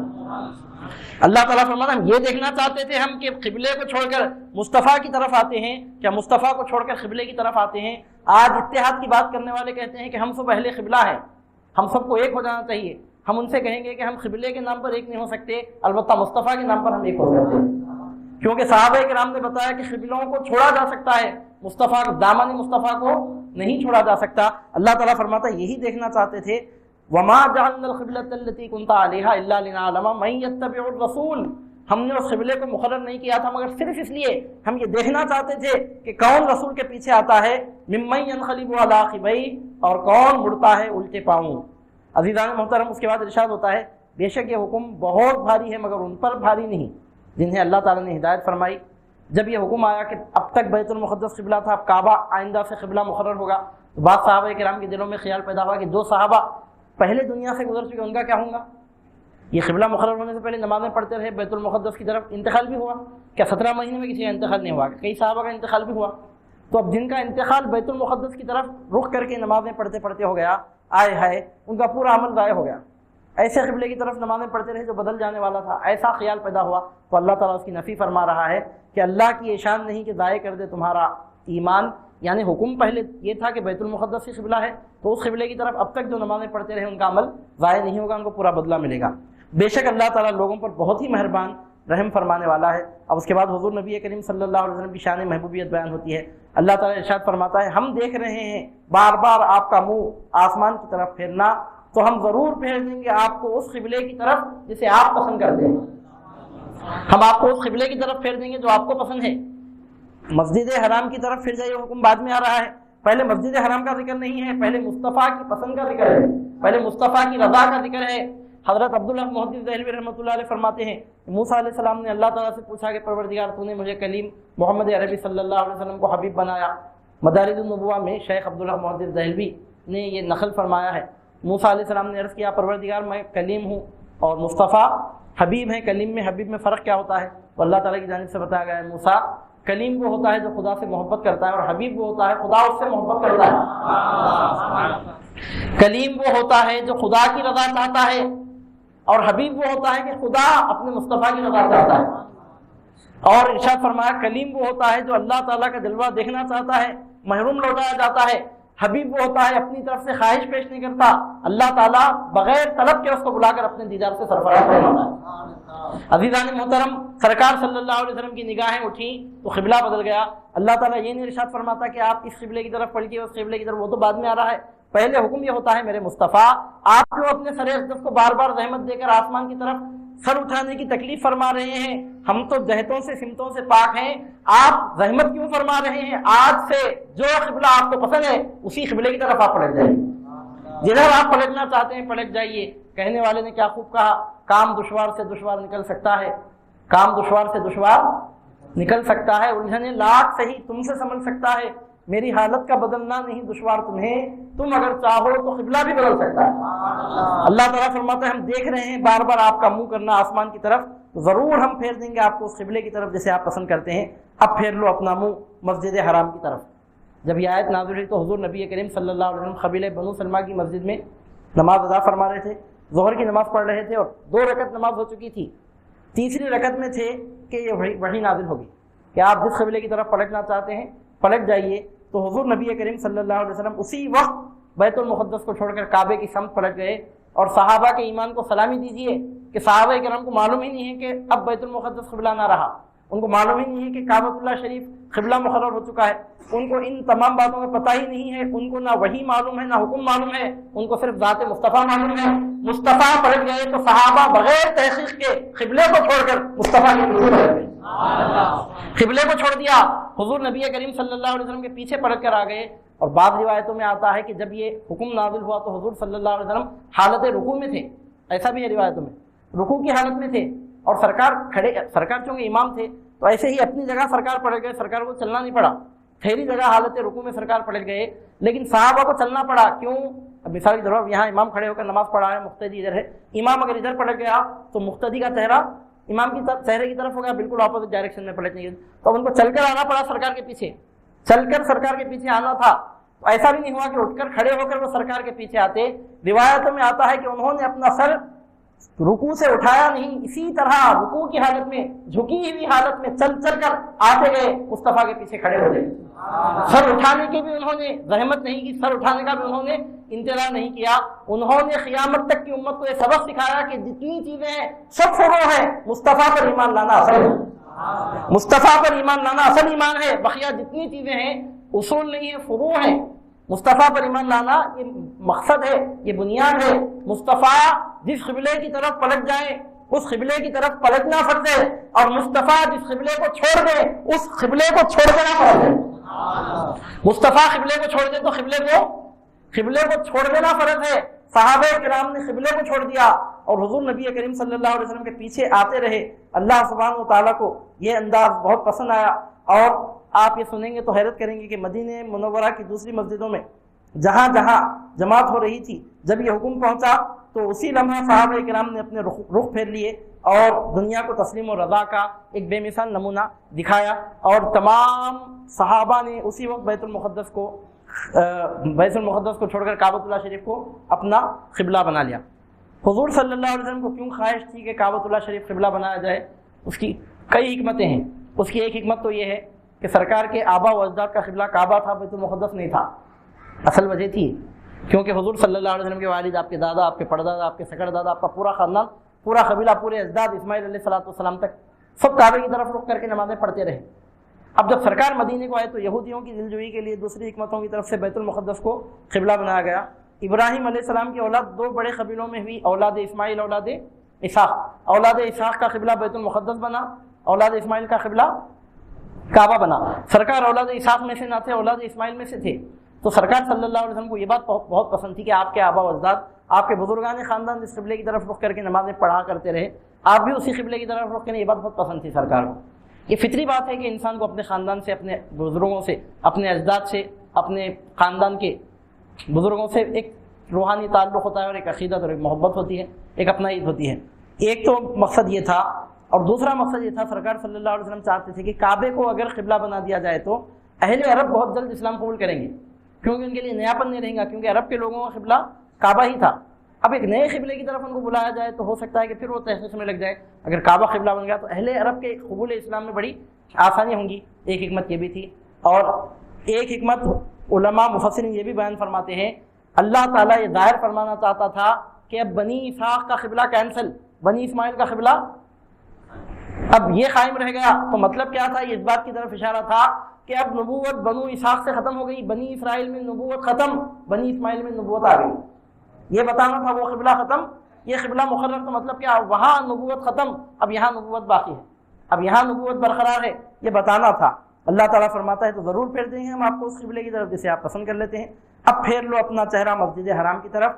اللہ تعالیٰ فرماتا ہے ہم یہ دیکھنا چاہتے تھے ہم کہ قبلے کو چھوڑ کر مصطفیٰ کی طرف آتے ہیں، کیا مصطفیٰ کو چھوڑ کر قبلے کی طرف آتے ہیں۔ آج اتحاد کی بات کرنے والے کہتے ہیں کہ ہم سب اہل قبلہ ہیں، ہم سب کو ایک ہو جانا چاہیے۔ ہم ان سے کہیں گے کہ ہم قبلے کے نام پر ایک نہیں ہو سکتے، البتہ مصطفیٰ کے نام پر ہم ایک ہو سکتے ہیں، کیونکہ صحابہ کرام نے بتایا کہ قبلوں کو چھوڑا جا سکتا ہے، مصطفیٰ دامن مصطفیٰ کو نہیں چھوڑا جا سکتا۔ اللہ تعالیٰ فرماتا ہے یہی دیکھنا چاہتے تھے، وَمَا جَعَلْنَا الْقِبْلَةَ الَّتِي كُنْتَ عَلَيْهَا إِلَّا لِنَعْلَمَ مَن يَتَّبِعُ الرَّسُولَ، ہم نے اس قبلے کو مقرر نہیں کیا تھا مگر صرف اس لیے ہم یہ دیکھنا چاہتے تھے کہ کون رسول کے پیچھے آتا ہے، مِمَّن يَنْقَلِبُ عَلَىٰ عَقِبَيْهِ، اور کون مڑتا ہے الٹے پاؤں۔ عزیزان محترم، اس کے بعد ارشاد ہوتا ہے بے شک یہ حکم بہت بھاری ہے مگر ان پر بھاری نہیں جنہیں اللہ تعالیٰ نے ہدایت فرمائی۔ جب یہ حکم آیا کہ اب تک بیت المقدس قبلہ تھا، اب کعبہ آئندہ سے قبلہ مقرر ہوگا، تو بعض صحابہ کرام کے دلوں میں خیال پیدا ہوا کہ جو صحابہ پہلے دنیا سے گزر چکے ان کا کیا ہوگا، یہ قبلہ مقرر ہونے سے پہلے نمازیں پڑھتے رہے، بیت المقدس کی طرف انتقال بھی ہوا، کیا 17 مہینے میں کسی کا انتقال نہیں ہوا، کئی صحابہ کا انتقال بھی ہوا، تو اب جن کا انتقال بیت المقدس کی طرف رخ کر کے نمازیں پڑھتے پڑھتے ہو گیا، آئے ہے ان کا پورا عمل ضائع ہو گیا۔ ایسے قبلے کی طرف نمازیں پڑھتے رہے جو بدل جانے والا تھا، ایسا خیال پیدا ہوا تو اللہ تعالیٰ اس کی نفی فرما رہا ہے کہ اللہ کی یہ شان نہیں کہ ضائع کر دے تمہارا ایمان۔ یعنی حکم پہلے یہ تھا کہ بیت المقدس ہی قبلہ ہے، تو اس قبلے کی طرف اب تک جو نمازیں پڑھتے رہے ان کا عمل ضائع نہیں ہوگا، ان کو پورا بدلہ ملے گا۔ بے شک اللہ تعالیٰ لوگوں پر بہت ہی مہربان رحم فرمانے والا ہے۔ اب اس کے بعد حضور نبی کریم صلی اللہ علیہ وسلم کی شان محبوبیت بیان ہوتی ہے۔ اللہ تعالیٰ ارشاد فرماتا ہے ہم دیکھ رہے ہیں بار بار آپ کا منہ آسمان کی طرف پھیرنا، تو ہم ضرور پھیر دیں گے آپ کو اس قبلے کی طرف جسے آپ پسند کرتے ہیں۔ ہم آپ کو اس قبلے کی طرف پھیر دیں گے جو آپ کو پسند ہے۔ مسجد حرام کی طرف پھر جائیے، حکم بعد میں آ رہا ہے، پہلے مسجد حرام کا ذکر نہیں ہے، پہلے مصطفیٰ کی پسند کا ذکر ہے، پہلے مصطفیٰ کی رضا کا ذکر ہے۔ حضرت عبداللہ محدث دہلوی رحمۃ اللہ علیہ فرماتے ہیں موسیٰ علیہ السلام نے اللہ تعالیٰ سے پوچھا کہ پروردگار تو نے مجھے کلیم محمد عربی صلی اللہ علیہ وسلم کو حبیب بنایا۔ مدارج النبوہ میں شیخ عبداللہ محدث دہلوی نے یہ نقل فرمایا ہے، موسیٰ علیہ السلام نے عرض کیا پروردگار میں کلیم ہوں اور مصطفیٰ حبیب ہیں، کلیم میں حبیب میں فرق کیا ہوتا ہے؟ تو اللہ تعالیٰ کی جانب سے بتایا گیا ہے موسیٰ کلیم وہ ہوتا ہے جو خدا سے محبت کرتا ہے، اور حبیب وہ ہوتا ہے خدا اس سے محبت کرتا ہے۔ کلیم وہ ہوتا ہے جو خدا کی رضا چاہتا ہے، اور حبیب وہ ہوتا ہے کہ خدا اپنے مصطفیٰ کی رضا چاہتا ہے۔ اور ارشاد فرمایا کلیم وہ ہوتا ہے جو اللہ تعالیٰ کا جلوہ دیکھنا چاہتا ہے، محروم لوٹایا جاتا ہے۔ حبیب وہ ہوتا ہے اپنی طرف سے خواہش پیش نہیں کرتا، اللہ تعالیٰ بغیر طلب کے اس کو بلا کر اپنے دیدار سے سرفراز فرماتا ہے۔ عزیزان محترم، سرکار صلی اللہ علیہ وسلم کی نگاہیں اٹھیں تو قبلہ بدل گیا۔ اللہ تعالیٰ یہ نہیں ارشاد فرماتا کہ آپ اس قبلے کی طرف پلٹیے اس قبلے کی طرف، وہ تو بعد میں آ رہا ہے۔ پہلے حکم یہ ہوتا ہے میرے مصطفیٰ آپ کیوں اپنے سر اقدس کو بار بار رحمت دے کر آسمان کی طرف سر اٹھانے کی تکلیف فرما رہے ہیں؟ ہم تو جہتوں سے سمتوں سے پاک ہیں، آپ رحمت کیوں فرما رہے ہیں؟ آج سے جو قبلہ آپ کو پسند ہے اسی قبلے کی طرف آپ پلٹ جائیے، جدھر آپ پلٹنا چاہتے ہیں پلٹ جائیے۔ کہنے والے نے کیا خوب کہا، کام دشوار سے دشوار نکل سکتا ہے، کام دشوار سے دشوار نکل سکتا ہے، الجھنے لاکھ صحیح تم سے سنبھل سکتا ہے، میری حالت کا بدلنا نہیں دشوار تمہیں، تم اگر چاہو تو قبلہ بھی بدل سکتا ہے۔ اللہ تعالیٰ فرماتا ہے ہم دیکھ رہے ہیں بار بار آپ کا منہ کرنا آسمان کی طرف، ضرور ہم پھیر دیں گے آپ کو اس قبلے کی طرف جسے آپ پسند کرتے ہیں، اب پھیر لو اپنا منہ مسجد حرام کی طرف۔ جب یہ آیت نازل ہوئی تو حضور نبی کریم صلی اللہ علیہ وسلم قبیلہ بنو سلمہ کی مسجد میں نماز ادا فرما رہے تھے، ظہر کی نماز پڑھ رہے تھے اور 2 رکعت نماز ہو چکی تھی، تیسری رکعت میں تھے کہ یہ وحی نازل ہوگی کہ آپ جس قبلے کی طرف پلٹنا چاہتے ہیں پلٹ جائیے۔ تو حضور نبی کریم صلی اللہ علیہ وسلم اسی وقت بیت المقدس کو چھوڑ کر کعبے کی سمت پلٹ گئے، اور صحابہ کے ایمان کو سلامی دیجیے کہ صحابہ کرام کو معلوم ہی نہیں ہے کہ اب بیت المقدس قبلہ نہ رہا، ان کو معلوم ہی نہیں ہے کہ کعبۃ اللہ شریف قبلہ مقرر ہو چکا ہے، ان کو ان تمام باتوں کا پتہ ہی نہیں ہے، ان کو نہ وحی معلوم ہے نہ حکم معلوم ہے، ان کو صرف ذات مصطفیٰ معلوم ہے۔ مصطفیٰ پلٹ گئے تو صحابہ بغیر تحقیق کے قبلے کو چھوڑ کر مصطفیٰ کی طرف پلٹ گئے، قبلے کو چھوڑ دیا، حضور نبی کریم صلی اللہ علیہ وسلم کے پیچھے پلٹ کر آ گئے۔ اور بعض روایتوں میں آتا ہے کہ جب یہ حکم نازل ہوا تو حضور صلی اللہ علیہ وسلم حالت رکوع میں تھے، ایسا بھی ہے روایتوں میں، رکوع کی حالت میں تھے، اور سرکار چونکہ امام تھے تو ایسے ہی اپنی جگہ سرکار پلٹ گئے، سرکار کو چلنا نہیں پڑا، ٹھہری جگہ حالت رکوع میں سرکار پلٹ گئے، لیکن صحابہ کو چلنا پڑا۔ کیوں؟ اب مثال کی طرف یہاں امام کھڑے ہو کر نماز پڑھا ہے، مقتدی ادھر ہے، امام اگر ادھر پلٹ گیا تو مقتدی کا چہرہ امام کی چہرے کی طرف ہو گیا، بالکل اپوزٹ ڈائریکشن میں پلٹنے کی، تو اب ان کو چل کر آنا پڑا سرکار کے پیچھے، چل کر سرکار کے پیچھے آنا تھا۔ تو ایسا بھی نہیں ہوا کہ اٹھ کر کھڑے ہو کر وہ سرکار کے پیچھے آتے، روایتوں میں آتا ہے کہ انہوں نے اپنا سر رکوع سے اٹھایا نہیں، اسی طرح رکوع کی حالت میں جھکی ہوئی حالت میں چل چل کر آتے گئے، مصطفیٰ کے پیچھے کھڑے ہو گئے۔ سر اٹھانے کی بھی انہوں نے زحمت نہیں کی، سر اٹھانے کا بھی انہوں نے انتظار نہیں کیا، انہوں نے قیامت تک کی امت کو یہ سبق سکھایا کہ جتنی چیزیں ہیں سب فروع ہیں، مصطفیٰ پر ایمان لانا اصل ہے، مصطفیٰ پر ایمان لانا اصل ایمان ہے، بقیہ جتنی چیزیں ہیں اصول نہیں ہے، فروع ہیں۔ مصطفیٰ پر ایمان لانا یہ مقصد ہے، یہ بنیاد ہے۔ مصطفیٰ جس قبلے کی طرف پلٹ جائیں اس قبلے کی طرف پلٹنا فرض ہے، اور مصطفیٰ جس قبلے کو چھوڑ دے اس قبلے کو چھوڑ دینا فرض ہے۔ مصطفیٰ قبلے کو چھوڑ دے تو قبلے کو چھوڑ دینا فرض ہے۔ صحابہ کرام نے قبلے کو چھوڑ دیا اور حضور نبی کریم صلی اللہ علیہ وسلم کے پیچھے آتے رہے۔ اللہ سبحانہ و تعالیٰ کو یہ انداز بہت پسند آیا، اور آپ یہ سنیں گے تو حیرت کریں گے کہ مدینہ منورہ کی دوسری مسجدوں میں جہاں جہاں جماعت ہو رہی تھی، جب یہ حکم پہنچا تو اسی لمحہ صحابہ کرام نے اپنے رخ پھیر لیے اور دنیا کو تسلیم و رضا کا ایک بے مثال نمونہ دکھایا، اور تمام صحابہ نے اسی وقت بیت المقدس کو چھوڑ کر کعبۃ اللہ شریف کو اپنا قبلہ بنا لیا۔ حضور صلی اللہ علیہ وسلم کو کیوں خواہش تھی کہ کعبۃ اللہ شریف قبلہ بنایا جائے؟ اس کی کئی حکمتیں ہیں۔ اس کی ایک حکمت تو یہ ہے کہ سرکار کے آبا و اجداد کا قبلہ کعبہ تھا، بیت المقدس نہیں تھا۔ اصل وجہ تھی کیونکہ حضور صلی اللہ علیہ وسلم کے والد، آپ کے دادا، آپ کے پردادا، آپ کے سکڑ دادا، آپ کا پورا خاندان، پورا قبیلہ، پورے اجداد اسماعیل علیہ السلام تک سب کعبے کی طرف رخ کر کے نمازیں پڑھتے رہے۔ اب جب سرکار مدینے کو آئے تو یہودیوں کی دلجوئی کے لیے دوسری حکمتوں کی طرف سے بیت المقدس کو قبلہ بنایا گیا۔ ابراہیم علیہ السلام کی اولاد دو بڑے قبیلوں میں ہوئی، اولاد اسماعیل، اولاد اسحاق۔ اولاد اسحاق کا قبلہ بیت المقدس بنا، اولاد اسماعیل کا قبلہ کعبہ بنا۔ سرکار اولاد اسحاق میں سے نہ تھے، اولاد اسماعیل میں سے تھے، تو سرکار صلی اللہ علیہ وسلم کو یہ بات بہت پسند تھی کہ آپ کے آبا و اجداد، آپ کے بزرگان خاندان جس قبلے کی طرف رخ کر کے نمازیں پڑھا کرتے رہے، آپ بھی اسی قبلے کی طرف رخ کریں، یہ بات بہت پسند تھی سرکار کو۔ یہ فطری بات ہے کہ انسان کو اپنے خاندان سے، اپنے بزرگوں سے، اپنے اجداد سے، اپنے خاندان کے بزرگوں سے ایک روحانی تعلق ہوتا ہے، اور ایک عقیدت اور ایک محبت ہوتی ہے، ایک اپنائیت ہوتی ہے۔ ایک تو مقصد یہ تھا، اور دوسرا مقصد یہ تھا، سرکار صلی اللہ علیہ وسلم چاہتے تھے کہ کعبے کو اگر قبلہ بنا دیا جائے تو اہل عرب بہت جلد اسلام قبول کریں گے، کیونکہ ان کے لیے نیاپن نہیں رہے گا، کیونکہ عرب کے لوگوں کا قبلہ کعبہ ہی تھا۔ اب ایک نئے قبلے کی طرف ان کو بلایا جائے تو ہو سکتا ہے کہ پھر وہ تحقیق میں لگ جائے۔ اگر کعبہ قبلہ بن گیا تو اہل عرب کے قبول اسلام میں بڑی آسانی ہوں گی۔ ایک حکمت یہ بھی تھی، اور ایک حکمت علماء مفسرین یہ بھی بیان فرماتے ہیں، اللہ تعالیٰ یہ ظاہر فرمانا چاہتا تھا کہ اب بنی اسحاق کا قبلہ کینسل، بنی اسماعیل کا قبلہ اب یہ قائم رہ گیا۔ تو مطلب کیا تھا؟ یہ اس بات کی طرف اشارہ تھا کہ اب نبوت بنو اسحاق سے ختم ہو گئی، بنی اسرائیل میں نبوت ختم، بنی اسماعیل میں نبوت آ گئی۔ یہ بتانا تھا وہ قبلہ ختم، یہ قبلہ مقرر، تو مطلب کیا؟ وہاں نبوت ختم، اب یہاں نبوت باقی ہے، اب یہاں نبوت برقرار ہے، یہ بتانا تھا۔ اللہ تعالیٰ فرماتا ہے تو ضرور پھیر دیں گے ہم آپ کو اس قبلے کی طرف جسے آپ پسند کر لیتے ہیں۔ اب پھیر لو اپنا چہرہ مسجد حرام کی طرف۔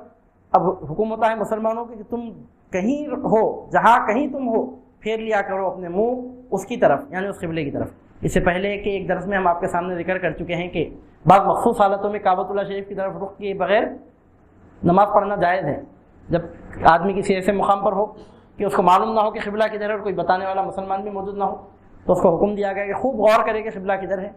اب حکم ہوتا ہے مسلمانوں کی کہ تم کہیں ہو، جہاں کہیں تم ہو، پھیر لیا کرو اپنے منہ اس کی طرف، یعنی اس قبلے کی طرف۔ اس سے پہلے کہ ایک درس میں ہم آپ کے سامنے ذکر کر چکے ہیں کہ بعض مخصوص حالتوں میں کعبۃ اللہ شریف کی طرف رخ کیے بغیر نماز پڑھنا جائز ہے۔ جب آدمی کسی ایسے مقام پر ہو کہ اس کو معلوم نہ ہو کہ قبلہ کدھر ہے، اور کوئی بتانے والا مسلمان بھی موجود نہ ہو، تو اس کو حکم دیا گیا کہ خوب غور کرے کہ قبلہ کدھر ہے،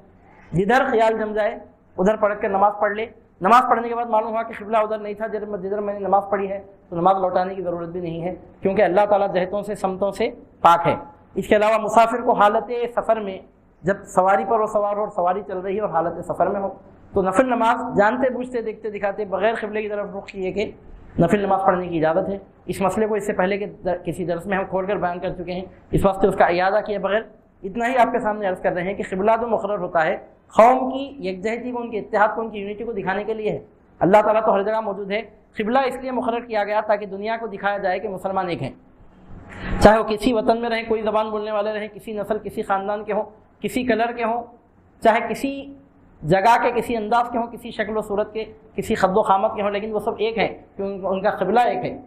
جدھر خیال جم جائے ادھر پڑھ کر نماز پڑھ لے۔ نماز پڑھنے کے بعد معلوم ہوا کہ قبلہ ادھر نہیں تھا جدھر میں نے نماز پڑھی ہے، تو نماز لوٹانے کی ضرورت بھی نہیں ہے، کیونکہ اللہ تعالیٰ جہتوں سے، سمتوں سے پاک ہے۔ اس کے علاوہ مسافر کو حالت سفر میں، جب سواری پر وہ سوار ہو اور سواری چل رہی ہے اور حالت سفر میں ہو، تو نفل نماز جانتے بوجھتے دیکھتے دکھاتے بغیر قبلے کی طرف رخ کیے کہ نفل نماز پڑھنے کی اجازت ہے۔ اس مسئلے کو اس سے پہلے کے کسی درس میں ہم کھول کر بیان کر چکے ہیں، اس وقت اس کا اعادہ کیے بغیر اتنا ہی آپ کے سامنے عرض کر رہے ہیں کہ قبلہ جو مقرر ہوتا ہے قوم کی یکجہتی کو، ان کے اتحاد کو، ان کی یونٹی کو دکھانے کے لیے ہے۔ اللہ تعالیٰ تو ہر جگہ موجود ہے، قبلہ اس لیے مقرر کیا گیا تاکہ دنیا کو دکھایا جائے کہ مسلمان ایک ہیں، چاہے وہ کسی وطن میں رہیں، کوئی زبان بولنے والے رہیں، کسی نسل، کسی خاندان کے ہوں، کسی کلر کے ہوں، چاہے کسی جگہ کے، کسی انداز کے ہوں، کسی شکل و صورت کے، کسی خد و خامت کے ہوں، لیکن وہ سب ایک ہیں کیونکہ ان کا قبلہ ایک ہے۔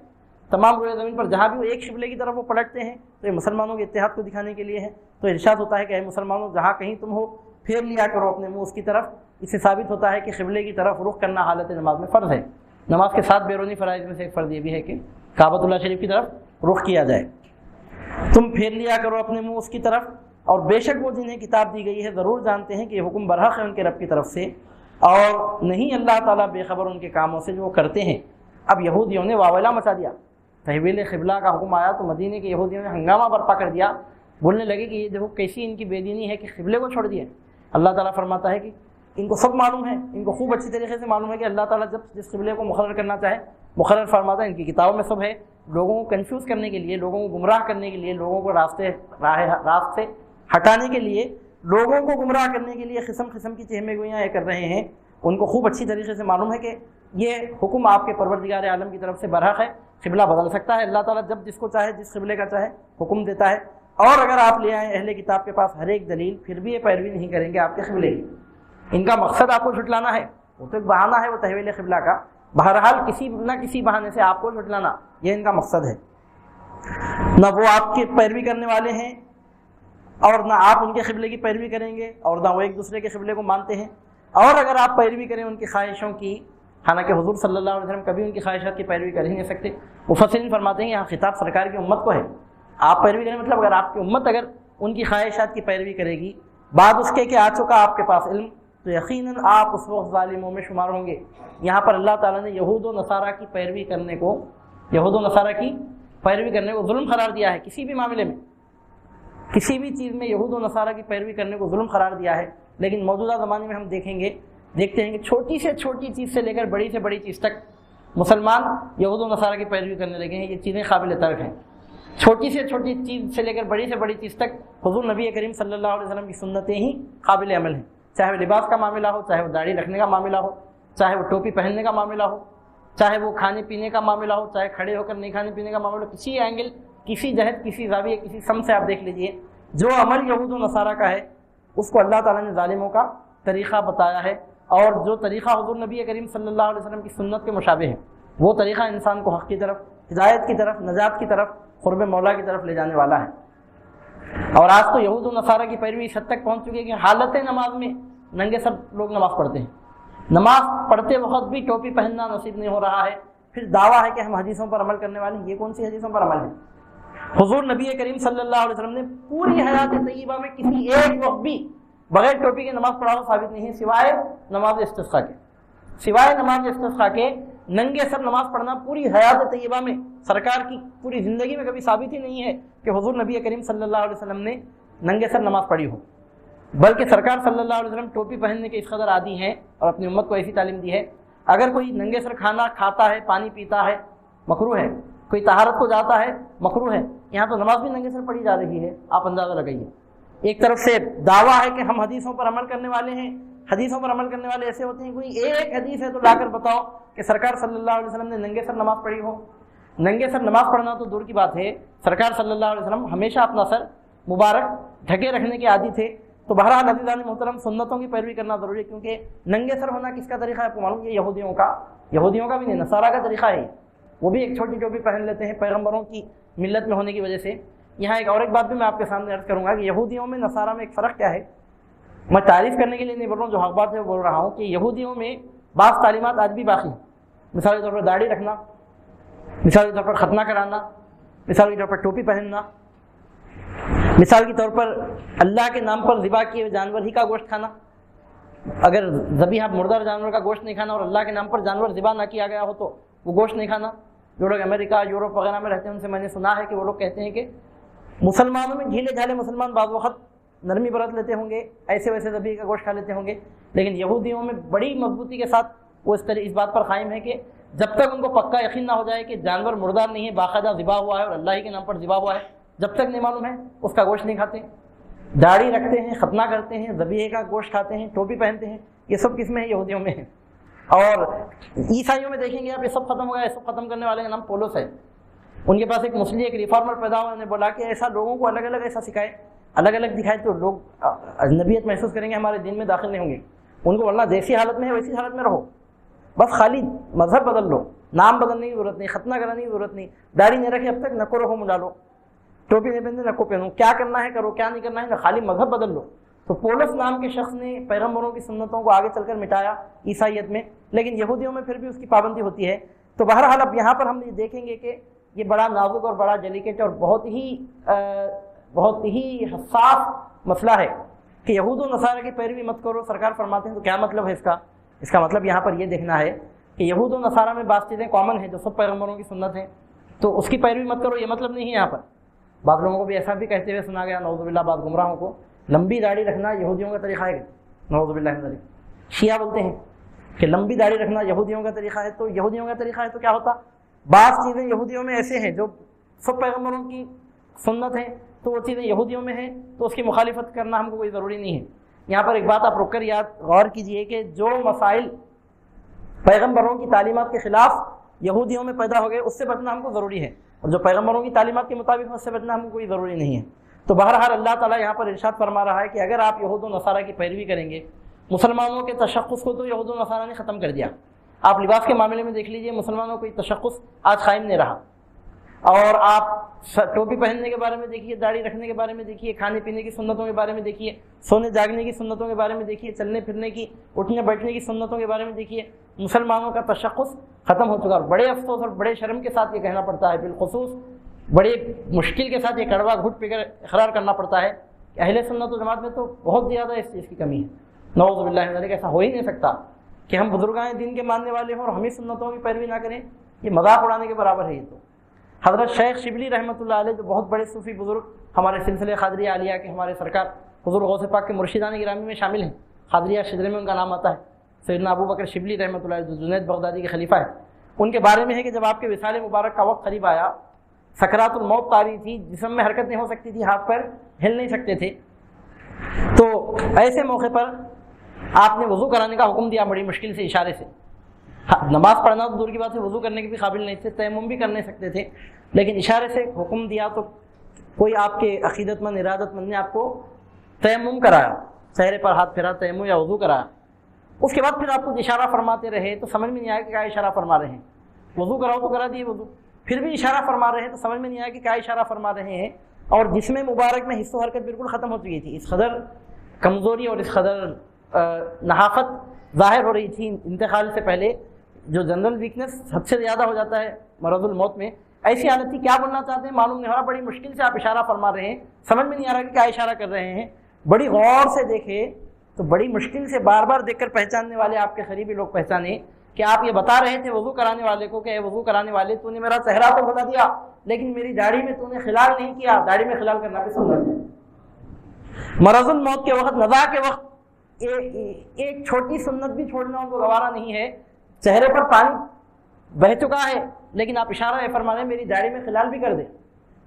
تمام روئے زمین پر جہاں بھی وہ ایک قبلے کی طرف وہ پلٹتے ہیں تو یہ مسلمانوں کے اتحاد کو دکھانے کے لیے ہے۔ تو ارشاد ہوتا ہے کہ اے مسلمانوں، جہاں کہیں تم ہو پھیر لیا کرو اپنے منہ اس کی طرف۔ اس سے ثابت ہوتا ہے کہ قبلے کی طرف رخ کرنا حالت نماز میں فرض ہے۔ نماز کے ساتھ بیرونی فرائض میں سے ایک فرض یہ بھی ہے کہ کعبۃ اللہ شریف کی طرف رخ کیا جائے۔ تم پھیر لیا کرو اپنے منہ اس کی طرف، اور بے شک وہ جنہیں کتاب دی گئی ہے ضرور جانتے ہیں کہ یہ حکم برحق ہے ان کے رب کی طرف سے، اور نہیں اللہ تعالیٰ بے خبر ان کے کاموں سے جو وہ کرتے ہیں۔ اب یہودیوں نے واویلا مچا دیا، تحویل قبلہ کا حکم آیا تو مدینے کے یہودیوں نے ہنگامہ برپا کر دیا، بولنے لگے کہ یہ دیکھو کیسی ان کی بے دینی ہے کہ قبلے کو چھوڑ دیا۔ اللہ تعالیٰ فرماتا ہے کہ ان کو سب معلوم ہے، ان کو خوب اچھی طریقے سے معلوم ہے کہ اللہ تعالیٰ جب جس قبلے کو مقرر کرنا چاہے مقرر فرماتا ہے، ان کی کتابوں میں سب ہے۔ لوگوں کو کنفیوز کرنے کے لیے، لوگوں کو گمراہ کرنے کے لیے، لوگوں کو راست سے ہٹانے کے لیے، لوگوں کو گمراہ کرنے کے لیے قسم قسم کی چہمے گوئیاں یہ کر رہے ہیں۔ ان کو خوب اچھی طریقے سے معلوم ہے کہ یہ حکم آپ کے پروردگار عالم کی طرف سے برحق ہے، قبلہ بدل سکتا ہے اللہ تعالیٰ جب جس کو چاہے، جس قبلے کا چاہے حکم دیتا ہے۔ اور اگر آپ لے آئیں اہل کتاب کے پاس ہر ایک دلیل، پھر بھی یہ پیروی نہیں کریں گے آپ کے قبلے کی۔ ان کا مقصد آپ کو جھٹلانا ہے، وہ تو ایک بہانہ ہے وہ تحویل قبلہ کا، بہرحال کسی نہ کسی بہانے سے آپ کو جھٹلانا، یہ ان کا مقصد ہے۔ نہ وہ آپ کی پیروی کرنے والے ہیں اور نہ آپ ان کے قبلے کی پیروی کریں گے، اور نہ وہ ایک دوسرے کے قبلے کو مانتے ہیں۔ اور اگر آپ پیروی کریں ان کی خواہشوں کی، حالانکہ حضور صلی اللہ علیہ وسلم کبھی ان کی خواہشات کی پیروی کر ہی نہیں سکتے۔ مفسرین فرماتے ہیں یہاں خطاب سرکار کی امت کو ہے، آپ پیروی کریں مطلب اگر آپ کی امت اگر ان کی خواہشات کی پیروی کرے گی بعد اس کے کہ آ چکا آپ کے پاس علم، تو یقیناً آپ اس وقت ظالموں میں شمار ہوں گے۔ یہاں پر اللہ تعالیٰ نے یہود و نصارہ کی پیروی کرنے کو ظلم قرار دیا ہے۔ کسی بھی معاملے میں، کسی بھی چیز میں یہود و نصارہ کی پیروی کرنے کو ظلم قرار دیا ہے، لیکن موجودہ زمانے میں ہم دیکھتے ہیں کہ چھوٹی سے چھوٹی چیز سے لے کر بڑی سے بڑی چیز تک مسلمان یہود و نصارہ کی پیروی کرنے لگے ہیں۔ یہ چیزیں قابل ترک ہیں۔ چھوٹی سے چھوٹی چیز سے لے کر بڑی سے بڑی چیز تک حضور نبی کریم صلی اللہ علیہ وسلم کی سنتیں ہی قابل عمل ہیں، چاہے وہ لباس کا معاملہ ہو، چاہے وہ داڑھی رکھنے کا معاملہ ہو، چاہے وہ ٹوپی پہننے کا معاملہ ہو، چاہے وہ کھانے پینے کا معاملہ ہو، چاہے کھڑے ہو کر نہیں کھانے پینے کا معاملہ ہو۔ کسی اینگل، کسی جہت، کسی زاویے، کسی سمت سے آپ دیکھ لیجئے، جو عمل یہود و نصارہ کا ہے اس کو اللہ تعالیٰ نے ظالموں کا طریقہ بتایا ہے، اور جو طریقہ حضور نبی کریم صلی اللہ علیہ وسلم کی سنت کے مشابہ ہے وہ طریقہ انسان کو حق کی طرف، ہدایت کی طرف، نجات کی طرف، قرب مولا کی طرف لے جانے والا ہے۔ اور آج تو یہود و نصارہ کی پیروی اس حد تک پہنچ چکی ہے کہ حالت نماز میں ننگے سر لوگ نماز پڑھتے ہیں، نماز پڑھتے وقت بھی ٹوپی پہننا نصیب نہیں ہو رہا ہے، پھر دعویٰ ہے کہ ہم حدیثوں پر عمل کرنے والے ہیں۔ یہ کون سی حدیثوں پر عمل ہے؟ حضور نبی کریم صلی اللہ علیہ وسلم نے پوری حیات طیبہ میں کسی ایک وقت بھی بغیر ٹوپی کے نماز پڑھا ہوا ثابت نہیں ہے، سوائے نماز استسقاء کے ننگے سر نماز پڑھنا پوری حیات طیبہ میں سرکار کی پوری زندگی میں کبھی ثابت ہی نہیں ہے کہ حضور نبی کریم صلی اللہ علیہ وسلم نے ننگے سر نماز پڑھی ہو، بلکہ سرکار صلی اللہ علیہ وسلم ٹوپی پہننے کے اس قدر عادی ہیں اور اپنی امت کو ایسی تعلیم دی ہے، اگر کوئی ننگے سر کھانا کھاتا ہے، پانی پیتا ہے، مکروہ ہے، کوئی طہارت کو جاتا ہے، مکروہ ہے، یہاں تو نماز بھی ننگے سر پڑھی جا رہی ہے۔ آپ اندازہ لگائیے، ایک طرف سے دعویٰ ہے کہ ہم حدیثوں پر عمل کرنے والے ہیں، حدیثوں پر عمل کرنے والے ایسے ہوتے ہیں کوئی ایک حدیث ہے تو لا کر بتاؤ کہ سرکار صلی اللہ علیہ وسلم نے ننگے سر نماز پڑھی ہو۔ ننگے سر نماز پڑھنا تو دور کی بات ہے، سرکار صلی اللہ علیہ وسلم ہمیشہ اپنا سر مبارک ڈھکے رکھنے کے عادی تھے۔ تو بہرحال عزیزان محترم، سنتوں کی پیروی کرنا ضروری ہے، کیونکہ ننگے سر ہونا کس کا طریقہ ہے آپ کو معلوم؟ یہ یہودیوں کا بھی نہیں، نصارہ کا طریقہ ہے۔ وہ بھی ایک چھوٹی ٹوپی پہن لیتے ہیں پیغمبروں کی ملت میں ہونے کی وجہ سے۔ یہاں ایک بات بھی میں آپ کے سامنے عرض کروں گا کہ یہودیوں میں نصارہ میں ایک فرق کیا ہے۔ میں تعریف کرنے کے لیے نہیں بول رہا ہوں، جو حق بات ہے وہ بول رہا ہوں کہ یہودیوں میں بعض تعلیمات آج بھی باقی ہیں، مثال کے طور پر داڑھی رکھنا، مثال کے طور پر ختنہ کرانا، مثال کے طور پر ٹوپی پہننا، مثال کے طور پر اللہ کے نام پر ذبح کیے ہوئے جانور ہی کا گوشت کھانا۔ اگر ذبیحہ مردہ جانور کا گوشت نہیں کھانا اور اللہ کے نام پر جانور ذبح نہ کیا گیا ہو تو وہ گوشت نہیں کھانا۔ جو لوگ امریکہ، یورپ وغیرہ میں رہتے ہیں ان سے میں نے سنا ہے کہ وہ لوگ کہتے ہیں کہ مسلمانوں میں ڈھیلے ڈھالے مسلمان بعض وقت نرمی برت لیتے ہوں گے، ایسے ویسے ذبیحہ کا گوشت کھا لیتے ہوں گے، لیکن یہودیوں میں بڑی مضبوطی کے ساتھ وہ اس بات پر قائم ہے کہ جب تک ان کو پکا یقین نہ ہو جائے کہ جانور مردار نہیں ہے، باقاعدہ ذبح ہوا ہے اور اللہ ہی کے نام پر ذبح ہوا ہے، جب تک نہیں معلوم ہے اس کا گوشت نہیں کھاتے۔ داڑھی رکھتے ہیں، ختنہ کرتے ہیں، ذبیحے کا گوشت کھاتے ہیں، ٹوپی پہنتے ہیں، یہ سب کس میں ہے؟ یہودیوں میں ہے۔ اور عیسائیوں میں دیکھیں گے آپ، یہ سب ختم ہو گیا، یہ سب ختم کرنے والے کا نام پولس ہے۔ ان کے پاس ایک مسلی، ایک ریفارمر پیدا ہوا، انہوں نے بولا کہ ایسا لوگوں کو الگ الگ ایسا سکھائے، الگ الگ دکھائے تو لوگ اجنبیت محسوس کریں گے، ہمارے دین میں داخل نہیں ہوں گے۔ ان کو ورنہ جیسی حالت میں ہے ویسی حالت میں رہو، بس خالی مذہب بدل لو، نام بدلنے کی ضرورت نہیں، ختنہ کرانے کی ضرورت نہیں، داڑھی نہیں رکھے اب تک نکو رہو منڈا لو، ٹوپی نہیں پہنتے نکو پہنو، کیا کرنا ہے کرو، کیا نہیں کرنا ہے خالی مذہب بدل لو۔ تو پولس نام کے شخص نے پیغمبروں کی سنتوں کو آگے چل کر مٹایا عیسائیت میں، لیکن یہودیوں میں پھر بھی اس کی پابندی ہوتی ہے۔ تو بہرحال اب یہاں پر ہم یہ دیکھیں گے کہ یہ بڑا نازک اور بڑا ڈیلیکیٹ اور بہت ہی حساس مسئلہ ہے کہ یہود و نصارہ کی پیروی مت کرو، سرکار فرماتے ہیں۔ تو کیا مطلب ہے اس کا مطلب یہاں پر یہ دیکھنا ہے کہ یہود و نصارہ میں بعض چیزیں کامن ہیں جو سب پیغمبروں کی سنت ہیں، تو اس کی پیروی مت کرو، یہ مطلب نہیں ہے یہاں پر۔ بعض لوگوں کو بھی ایسا بھی کہتے ہوئے سنا گیا، نعوذ باللہ، بعض گمراہوں کو، لمبی داڑھی رکھنا یہودیوں کا طریقہ ہے، نعوذ باللہ من ذلک۔ شیعہ بولتے ہیں کہ لمبی داڑھی رکھنا یہودیوں کا طریقہ ہے، تو یہودیوں کا طریقہ ہے تو کیا ہوتا؟ بعض چیزیں یہودیوں میں ایسے ہیں جو سب پیغمبروں کی سنت ہیں، تو وہ چیزیں یہودیوں میں ہیں تو اس کی مخالفت کرنا ہم کو کوئی ضروری نہیں ہے۔ یہاں پر ایک بات آپ رک کر غور کیجئے کہ جو مسائل پیغمبروں کی تعلیمات کے خلاف یہودیوں میں پیدا ہو گئے اس سے بچنا ہم کو ضروری ہے، اور جو پیغمبروں کی تعلیمات کے مطابق اس سے بچنا ہم کو کوئی ضروری نہیں ہے۔ تو بہرحال اللہ تعالیٰ یہاں پر ارشاد فرما رہا ہے کہ اگر آپ یہود و نصارہ کی پیروی کریں گے، مسلمانوں کے تشخص کو تو یہود و نصارہ نے ختم کر دیا۔ آپ لباس کے معاملے میں دیکھ لیجئے، مسلمانوں کو تشخص آج قائم نہیں رہا، اور آپ ٹوپی پہننے کے بارے میں دیکھیے، داڑھی رکھنے کے بارے میں دیکھیے، کھانے پینے کی سنتوں کے بارے میں دیکھیے، سونے جاگنے کی سنتوں کے بارے میں دیکھیے، چلنے پھرنے کی، اٹھنے بیٹھنے کی سنتوں کے بارے میں دیکھیے، مسلمانوں کا تشخص ختم ہو چکا۔ اور بڑے افسوس اور بڑے شرم کے ساتھ یہ کہنا پڑتا ہے بالخصوص بڑی مشکل کے ساتھ یہ کڑوا گھٹ پی کر اقرار کرنا پڑتا ہے کہ اہل سنت و جماعت میں تو بہت زیادہ اس چیز کی کمی ہے۔ نعوذ باللہ من ذالک، ایسا ہو ہی نہیں سکتا کہ ہم بزرگان دین کے ماننے والے ہوں اور ہمیں سنتوں کی پیروی نہ کریں، یہ مذاق اڑانے کے برابر ہے۔ یہ تو حضرت شیخ شبلی رحمۃ اللہ علیہ جو بہت بڑے صوفی بزرگ ہمارے سلسلے قادریہ عالیہ کے ہمارے سرکار حضور غوث پاک کے مرشدان گرامی میں شامل ہیں، قادریہ شجرے میں ان کا نام آتا ہے، سیدنا ابو بکر شبلی رحمۃ اللہ علیہ جو جنید بغدادی کے خلیفہ ہے، ان کے بارے میں ہے کہ جب آپ کے وصال مبارک کا وقت قریب آیا، سکرات الموت طاری تھی، جسم میں حرکت نہیں ہو سکتی تھی، ہاتھ پر ہل نہیں سکتے تھے، تو ایسے موقع پر آپ نے وضو کرانے کا حکم دیا بڑی مشکل سے اشارے سے۔ نماز پڑھنا تو دور کی بات ہے، وضو کرنے کے بھی قابل نہیں تھے، تیمم بھی کر نہیں سکتے تھے، لیکن اشارے سے حکم دیا تو کوئی آپ کے عقیدت مند ارادت مند نے آپ کو تیمم کرایا، چہرے پر ہاتھ پھیرا، تیمم یا وضو کرایا۔ اس کے بعد پھر آپ کچھ اشارہ فرماتے رہے تو سمجھ میں نہیں آیا کہ کیا اشارہ فرما رہے ہیں، وضو کراؤ تو کرا دیے وضو، پھر بھی اشارہ فرما رہے ہیں تو سمجھ میں نہیں آیا کہ کیا اشارہ فرما رہے ہیں، اور جسم مبارک میں حصہ حرکت بالکل ختم ہو چکی تھی، اس قدر کمزوری اور اس قدر نحافت ظاہر ہو رہی تھی انتقال سے پہلے، جو جنرل ویکنس حد سے زیادہ ہو جاتا ہے مرض الموت میں، ایسی حالت تھی۔ کیا بولنا چاہتے ہیں معلوم نہیں ہو رہا، بڑی مشکل سے آپ اشارہ فرما رہے ہیں، سمجھ میں نہیں آ رہا کہ کیا اشارہ کر رہے ہیں، بڑی غور سے دیکھے تو بڑی مشکل سے بار بار دیکھ کر پہچاننے والے آپ کے قریبی لوگ پہچانے کہ آپ یہ بتا رہے تھے وضو کرانے والے کو کہ اے وضو کرانے والے، تو نے میرا چہرہ تو بتا دیا لیکن میری داڑھی میں تو نے خلال نہیں کیا، داڑھی میں خلال کرنا بھی سنت ہے۔ مرض الموت کے وقت، نزا کے وقت ایک چھوٹی سنت بھی چھوڑنا ان کو گوارا نہیں ہے، چہرے پر پانی بہہ چکا ہے لیکن آپ اشارہ فرما رہے ہیں میری داڑھی میں خلال بھی کر دے،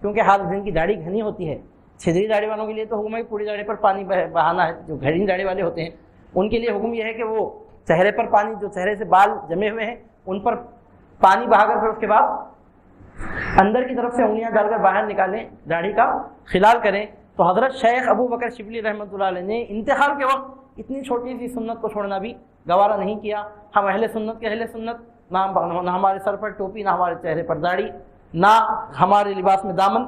کیونکہ حال جن کی داڑھی گھنی ہوتی ہے، چھدری داڑھی والوں کے لیے تو حکم ہے پوری داڑھی پر پانی بہانا ہے، جو گھنی داڑھی والے ہوتے ہیں ان کے لیے حکم یہ ہے کہ وہ چہرے پر پانی، جو چہرے سے بال جمے ہوئے ہیں ان پر پانی بہا کر پھر اس کے بعد اندر کی طرف سے انگلیاں ڈال کر باہر نکالیں، داڑھی کا خلال کریں۔ تو حضرت شیخ ابو بکر شبلی رحمۃ اللہ علیہ نے انتقال کے وقت اتنی چھوٹی سی سنت کو چھوڑنا بھی گوارا نہیں کیا۔ ہم اہل سنت کے اہل سنت، نہ ہمارے سر پر ٹوپی، نہ ہمارے چہرے پر داڑھی، نہ ہمارے لباس میں دامن،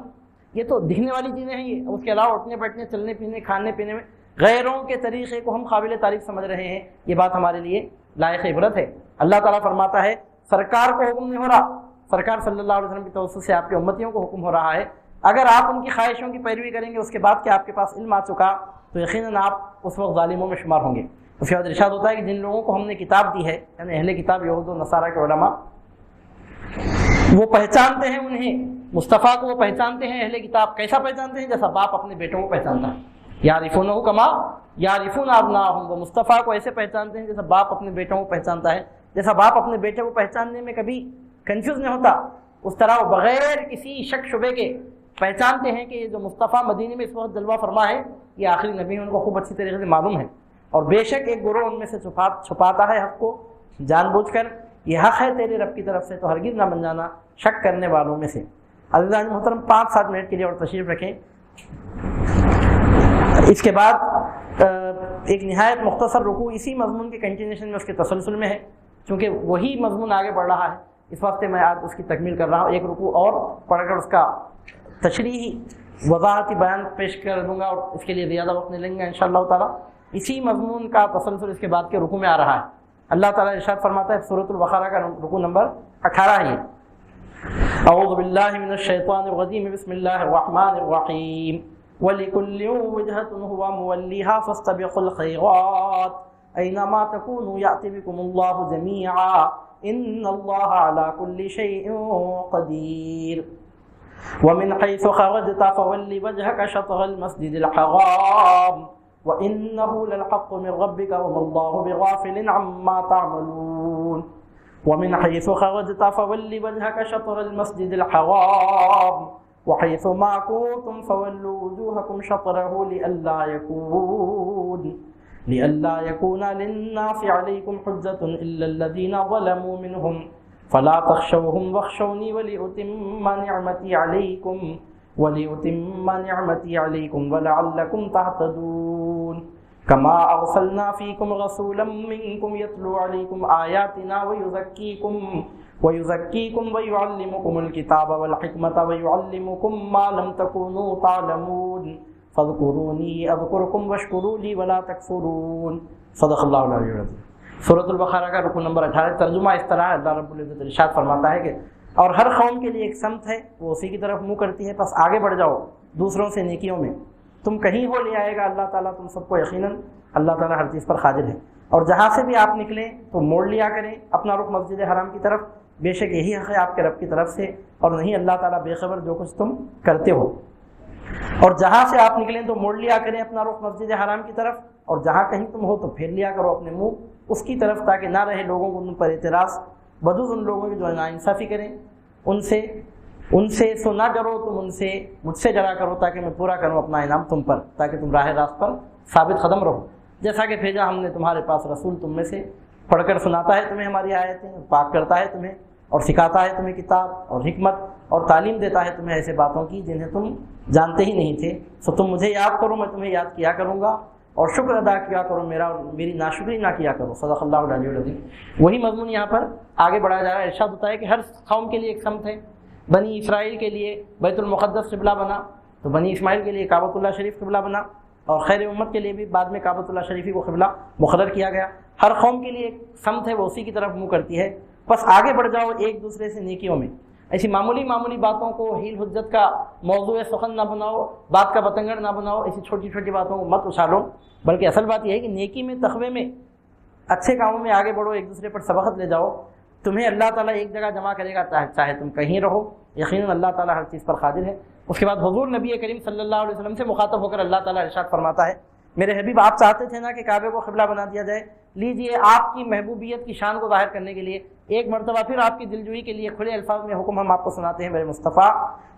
یہ تو دکھنے والی چیزیں ہیں یہ، اس کے علاوہ اٹھنے بیٹھنے، چلنے پھرنے، کھانے پینے میں غیروں کے طریقے کو ہم قابل تعریف سمجھ رہے ہیں، یہ بات ہمارے لیے لائق عبرت ہے۔ اللہ تعالیٰ فرماتا ہے سرکار کو حکم نہیں ہو رہا، سرکار صلی اللہ علیہ وسلم کی توسط سے آپ کے امتیوں کو حکم ہو رہا ہے، اگر آپ ان کی خواہشوں کی پیروی کریں گے اس کے بعد کہ آپ کے پاس علم آ چکا تو یقیناً آپ اس وقت ظالموں میں شمار ہوں گے۔ اس کے بعد ارشاد ہوتا ہے کہ جن لوگوں کو ہم نے کتاب دی ہے، یعنی اہل کتاب یہود و نصارہ کے علماء، وہ پہچانتے ہیں انہیں، مصطفیٰ کو وہ پہچانتے ہیں اہل کتاب، کیسا پہچانتے ہیں؟ جیسا باپ اپنے بیٹوں کو پہچانتا ہے، یعرفونہ کما یعرفون ابناءہم، وہ مصطفیٰ کو ایسے پہچانتے ہیں جیسا باپ اپنے بیٹوں کو پہچانتا ہے، جیسا باپ اپنے بیٹے کو پہچاننے میں کبھی کنفیوز نہیں ہوتا، اس طرح وہ بغیر کسی شک شبے کے پہچانتے ہیں کہ یہ جو مصطفیٰ مدینے میں اس وقت جلوہ فرما ہے یہ آخری نبی ہے، ان کو خوب اچھی طریقے سے معلوم ہے، اور بے شک ایک گروہ ان میں سے چھپاتا ہے حق کو جان بوجھ کر، یہ حق ہے تیرے رب کی طرف سے تو ہرگز نہ بن جانا شک کرنے والوں میں سے۔ عزیزان محترم 5-7 منٹ کے لیے اور تشریف رکھیں۔ اس کے بعد ایک نہایت مختصر رکوع اسی مضمون کے کنٹینیوشن میں، اس کے تسلسل میں ہے، چونکہ وہی مضمون آگے بڑھ رہا ہے، اس واسطے میں آج اس کی تکمیل کر رہا ہوں۔ ایک رکوع اور پڑھ کر اس کا تشریحی وضاحتی بیان پیش کر دوں گا، اور اس کے لیے زیادہ وقت نہیں لیں گے انشاءاللہ تعالیٰ۔ اسی مضمون کا تسلسل اس کے بعد کے رکوع میں آ رہا ہے۔ اللہ تعالیٰ ارشاد فرماتا ہے سورۃ البقرہ کا رکوع نمبر 18 ہے۔ اعوذ باللہ من الشیطان الرجیم، بسم اللہ الرحمن الرحیم، وَلِكُلٍّ وِجْهَةٌ هُوَ مُوَلِّيهَا فَاسْتَبِقُوا الْخَيْرَاتِ أَيْنَمَا تَكُونُوا يَأْتِ بِكُمُ اللَّهُ جَمِيعًا إِنَّ اللَّهَ عَلَى كُلِّ شَيْءٍ قَدِيرٌ وَمِنْ حَيْثُ خَرَجْتَ فَوَلِّ وَجْهَكَ شَطْرَ الْمَسْجِدِ الْحَرَامِ وَإِنَّهُ لَلْحَقُّ مِنْ رَبِّكَ وَمَا اللَّهُ بِغَافِلٍ عَمَّا تَعْمَلُونَ وَمِنْ حَيْثُ خَرَجْتَ فَوَلِّ وَجْهَكَ شَطْرَ الْمَسْجِدِ الْحَرَامِ وحيث ما كنتم فولوا وجوهكم شطره لئلا يكون للناس عليكم حجة إلا الذين ظلموا منهم فلا تخشوهم واخشوني ولأتم نعمتي عليكم ولعلكم تهتدون كما أرسلنا فيكم رسولا منكم يتلو عليكم آياتنا ويزكيكم ويعلمكم الكتاب والحكمة ويعلمكم ما لم تكونوا تعلمون فاذكروني أذكركم واشكروا لي ولا تكفرون صدق اللہ العلی العظیم۔ سورۃ البقرہ کا رکوع نمبر 18 ترجمہ اس طرح ہے، اللہ رب العزت ارشاد فرماتا ہے کہ اور ہر قوم کے لیے ایک سمت ہے، وہ اسی کی طرف منہ کرتی ہے، بس آگے بڑھ جاؤ دوسروں سے نیکیوں میں، تم کہیں ہو لے آئے گا اللہ تعالیٰ تم سب کو، یقیناً اللہ تعالیٰ ہر چیز پر قادر ہے۔ اور جہاں سے بھی آپ نکلیں تو موڑ لیا کریں اپنا رخ مسجد حرام کی طرف، بے شک یہی حق ہے آپ کے رب کی طرف سے، اور نہیں اللہ تعالیٰ بے خبر جو کچھ تم کرتے ہو۔ اور جہاں سے آپ نکلیں تو موڑ لیا کریں اپنا رخ مسجد حرام کی طرف، اور جہاں کہیں تم ہو تو پھیر لیا کرو اپنے منہ اس کی طرف، تاکہ نہ رہے لوگوں کو تم پر اعتراض، بدوز ان لوگوں کی جو ناانصافی کریں ان سے سو نہ ڈرو تم ان سے، مجھ سے ڈرا کرو تاکہ میں پورا کروں اپنا انعام تم پر، تاکہ تم راہ راست پر ثابت قدم رہو۔ جیسا کہ بھیجا ہم نے تمہارے پاس رسول تم میں سے، پڑھ کر سناتا ہے تمہیں ہماری آیتیں، پاک کرتا ہے تمہیں، اور سکھاتا ہے تمہیں کتاب اور حکمت، اور تعلیم دیتا ہے تمہیں ایسے باتوں کی جنہیں تم جانتے ہی نہیں تھے، سو تم مجھے یاد کرو میں تمہیں یاد کیا کروں گا، اور شکر ادا کیا کرو میرا، اور میری ناشکری نہ کیا کرو۔ صدق اللہ العلی العظیم۔ وہی مضمون یہاں پر آگے بڑھایا جا رہا ہے۔ ارشاد ہوتا ہے کہ ہر قوم کے لیے ایک سمت ہے۔ بنی اسرائیل کے لیے بیت المقدس قبلہ بنا، تو بنی اسماعیل کے لیے کعبۃ اللہ شریف قبلہ بنا، اور خیر امت کے لیے بھی بعد میں کعبۃ اللہ شریف کو قبلہ مقرر کیا گیا۔ ہر قوم کے لیے ایک سمت ہے، وہ اسی کی طرف منہ کرتی ہے، بس آگے بڑھ جاؤ ایک دوسرے سے نیکیوں میں۔ ایسی معمولی باتوں کو حیل حجت کا موضوع سخن نہ بناؤ، بات کا بتنگڑ نہ بناؤ، ایسی چھوٹی باتوں کو مت اچھالو، بلکہ اصل بات یہ ہے کہ نیکی میں، تقوی میں، اچھے کاموں میں آگے بڑھو، ایک دوسرے پر سبقت لے جاؤ، تمہیں اللہ تعالیٰ ایک جگہ جمع کرے گا، چاہے تم کہیں رہو، یقیناً اللہ تعالیٰ ہر چیز پر قادر ہے۔ اس کے بعد حضور نبی کریم صلی اللہ علیہ وسلم سے مخاطب ہو کر اللہ تعالیٰ ارشاد فرماتا ہے، میرے حبیب آپ چاہتے تھے نا کہ کعبے کو قبلہ بنا دیا جائے، لیجئے آپ کی محبوبیت کی شان کو ظاہر کرنے کے لیے ایک مرتبہ پھر آپ کی دلجوئی کے لیے کھلے الفاظ میں حکم ہم آپ کو سناتے ہیں میرے مصطفیٰ،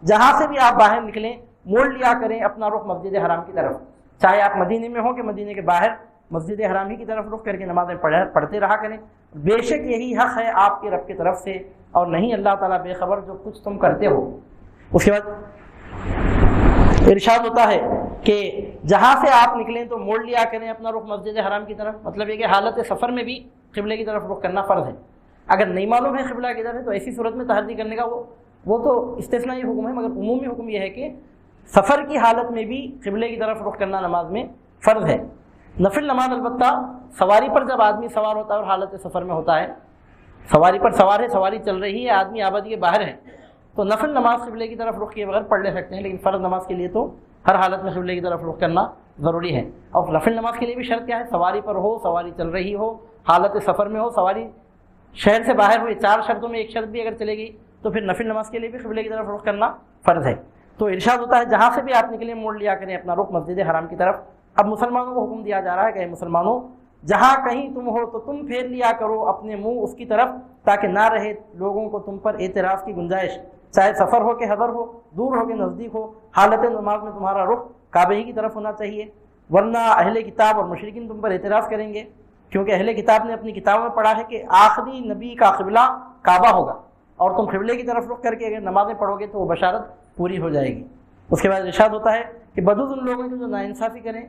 جہاں سے بھی آپ باہر نکلیں موڑ لیا کریں اپنا رخ مسجد حرام کی طرف، چاہے آپ مدینے میں ہوں کہ مدینے کے باہر، مسجد حرام ہی کی طرف رخ کر کے نمازیں پڑھتے رہا کریں، بے شک یہی حق ہے آپ کے رب کی طرف سے، اور نہیں اللہ تعالیٰ بے خبر جو کچھ تم کرتے ہو۔ اس کے بعد ارشاد ہوتا ہے کہ جہاں سے آپ نکلیں تو موڑ لیا کریں اپنا رخ مسجد حرام کی طرف، مطلب یہ کہ حالت سفر میں بھی قبلے کی طرف رخ کرنا فرض ہے۔ اگر نہیں معلوم ہے قبلہ کدھر ہے تو ایسی صورت میں تحری کرنے کا وہ تو استثنائی حکم ہے، مگر عمومی حکم یہ ہے کہ سفر کی حالت میں بھی قبلے کی طرف رخ کرنا نماز میں فرض ہے۔ نفل نماز البتہ سواری پر جب آدمی سوار ہوتا ہے اور حالت سفر میں ہوتا ہے، سواری پر سوار ہے، سواری چل رہی ہے، آدمی آبادی کے باہر ہے، تو نفل نماز قبلے کی طرف رخ کیے بغیر پڑھ لے سکتے ہیں، لیکن فرض نماز کے لیے تو ہر حالت میں قبلے کی طرف رخ کرنا ضروری ہے۔ اور نفل نماز کے لیے بھی شرط کیا ہے؟ سواری پر ہو، سواری چل رہی ہو، حالت سفر میں ہو، سواری شہر سے باہر ہوئی، 4 شرطوں میں ایک شرط بھی اگر چلے گی تو پھر نفل نماز کے لیے بھی قبلے کی طرف رخ کرنا فرض ہے۔ تو ارشاد ہوتا ہے جہاں سے بھی آپ نکلیں موڑ لیا کریں اپنا رخ مسجد حرام کی طرف۔ اب مسلمانوں کو حکم دیا جا رہا ہے کہ اے مسلمانوں، جہاں کہیں تم ہو تو تم پھیر لیا کرو اپنے منہ اس کی طرف، تاکہ نہ رہے لوگوں کو تم پر اعتراض کی گنجائش، چاہے سفر ہو کہ حضر ہو، دور ہو کہ نزدیک ہو، حالت نماز میں تمہارا رخ کعبے ہی کی طرف ہونا چاہیے، ورنہ اہل کتاب اور مشرکین تم پر اعتراض کریں گے، کیونکہ اہل کتاب نے اپنی کتابوں میں پڑھا ہے کہ آخری نبی کا قبلہ کعبہ ہوگا، اور تم قبلے کی طرف رخ کر کے اگر نمازیں پڑھو گے تو وہ بشارت پوری ہو جائے گی۔ اس کے بعد ارشاد ہوتا ہے کہ بدوز ان لوگوں کی جو ناانصافی کریں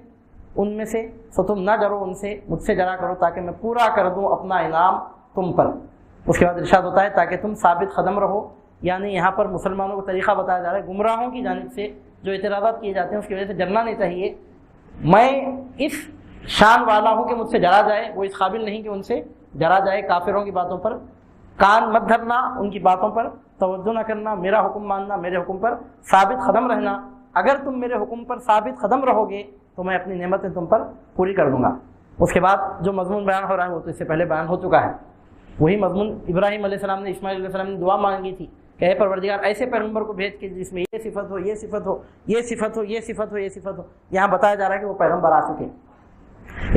ان میں سے، سو تم نہ ڈرو ان سے، مجھ سے ڈرا کرو تاکہ میں پورا کر دوں اپنا انعام تم پر۔ اس کے بعد ارشاد ہوتا ہے تاکہ تم ثابت قدم رہو، یعنی یہاں پر مسلمانوں کو طریقہ بتایا جا رہا ہے، گمراہوں کی جانب سے جو اعتراضات کیے جاتے ہیں اس کی وجہ سے ڈرنا نہیں چاہیے۔ میں اس شان والا ہوں کہ مجھ سے ڈرا جائے، وہ اس قابل نہیں کہ ان سے ڈرا جائے۔ کافروں کی باتوں پر کان مت دھرنا، ان کی باتوں پر توجہ نہ کرنا، میرا حکم ماننا، میرے حکم پر ثابت قدم رہنا۔ اگر تم میرے حکم پر ثابت قدم رہو گے تو میں اپنی نعمتیں تم پر پوری کر دوں گا۔ اس کے بعد جو مضمون بیان ہو رہا ہے وہ تو اس سے پہلے بیان ہو چکا ہے، وہی مضمون ابراہیم علیہ السلام نے اسماعیل علیہ السلام نے دعا مانگی تھی کہ اے پروردگار ایسے پیغمبر کو بھیج کے جس میں یہ صفت ہو، یہ صفت ہو، یہ صفت ہو، یہ صفت ہو، یہ صفت ہو۔ یہاں بتایا جا رہا ہے کہ وہ پیغمبر آ چکے۔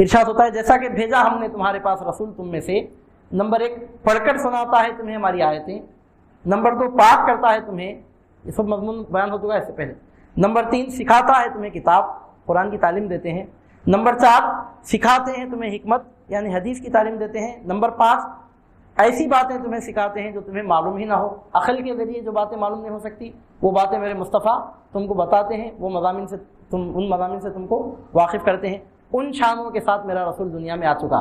ارشاد ہوتا ہے جیسا کہ بھیجا ہم نے تمہارے پاس رسول تم میں سے، نمبر 1 پڑھ کر سناتا ہے تمہیں ہماری آیتیں، نمبر 2 پاک کرتا ہے تمہیں، یہ سب مضمون بیان ہو چکا ہے اس سے پہلے، نمبر 3 سکھاتا ہے تمہیں کتاب، قرآن کی تعلیم دیتے ہیں، نمبر 4 سکھاتے ہیں تمہیں حکمت یعنی حدیث کی تعلیم دیتے ہیں، نمبر 5 ایسی باتیں تمہیں سکھاتے ہیں جو تمہیں معلوم ہی نہ ہو، عقل کے ذریعے جو باتیں معلوم نہیں ہو سکتی وہ باتیں میرے مصطفیٰ تم کو بتاتے ہیں، وہ مضامین سے ان مضامین سے تم کو واقف کرتے ہیں۔ ان شانوں کے ساتھ میرا رسول دنیا میں آ چکا۔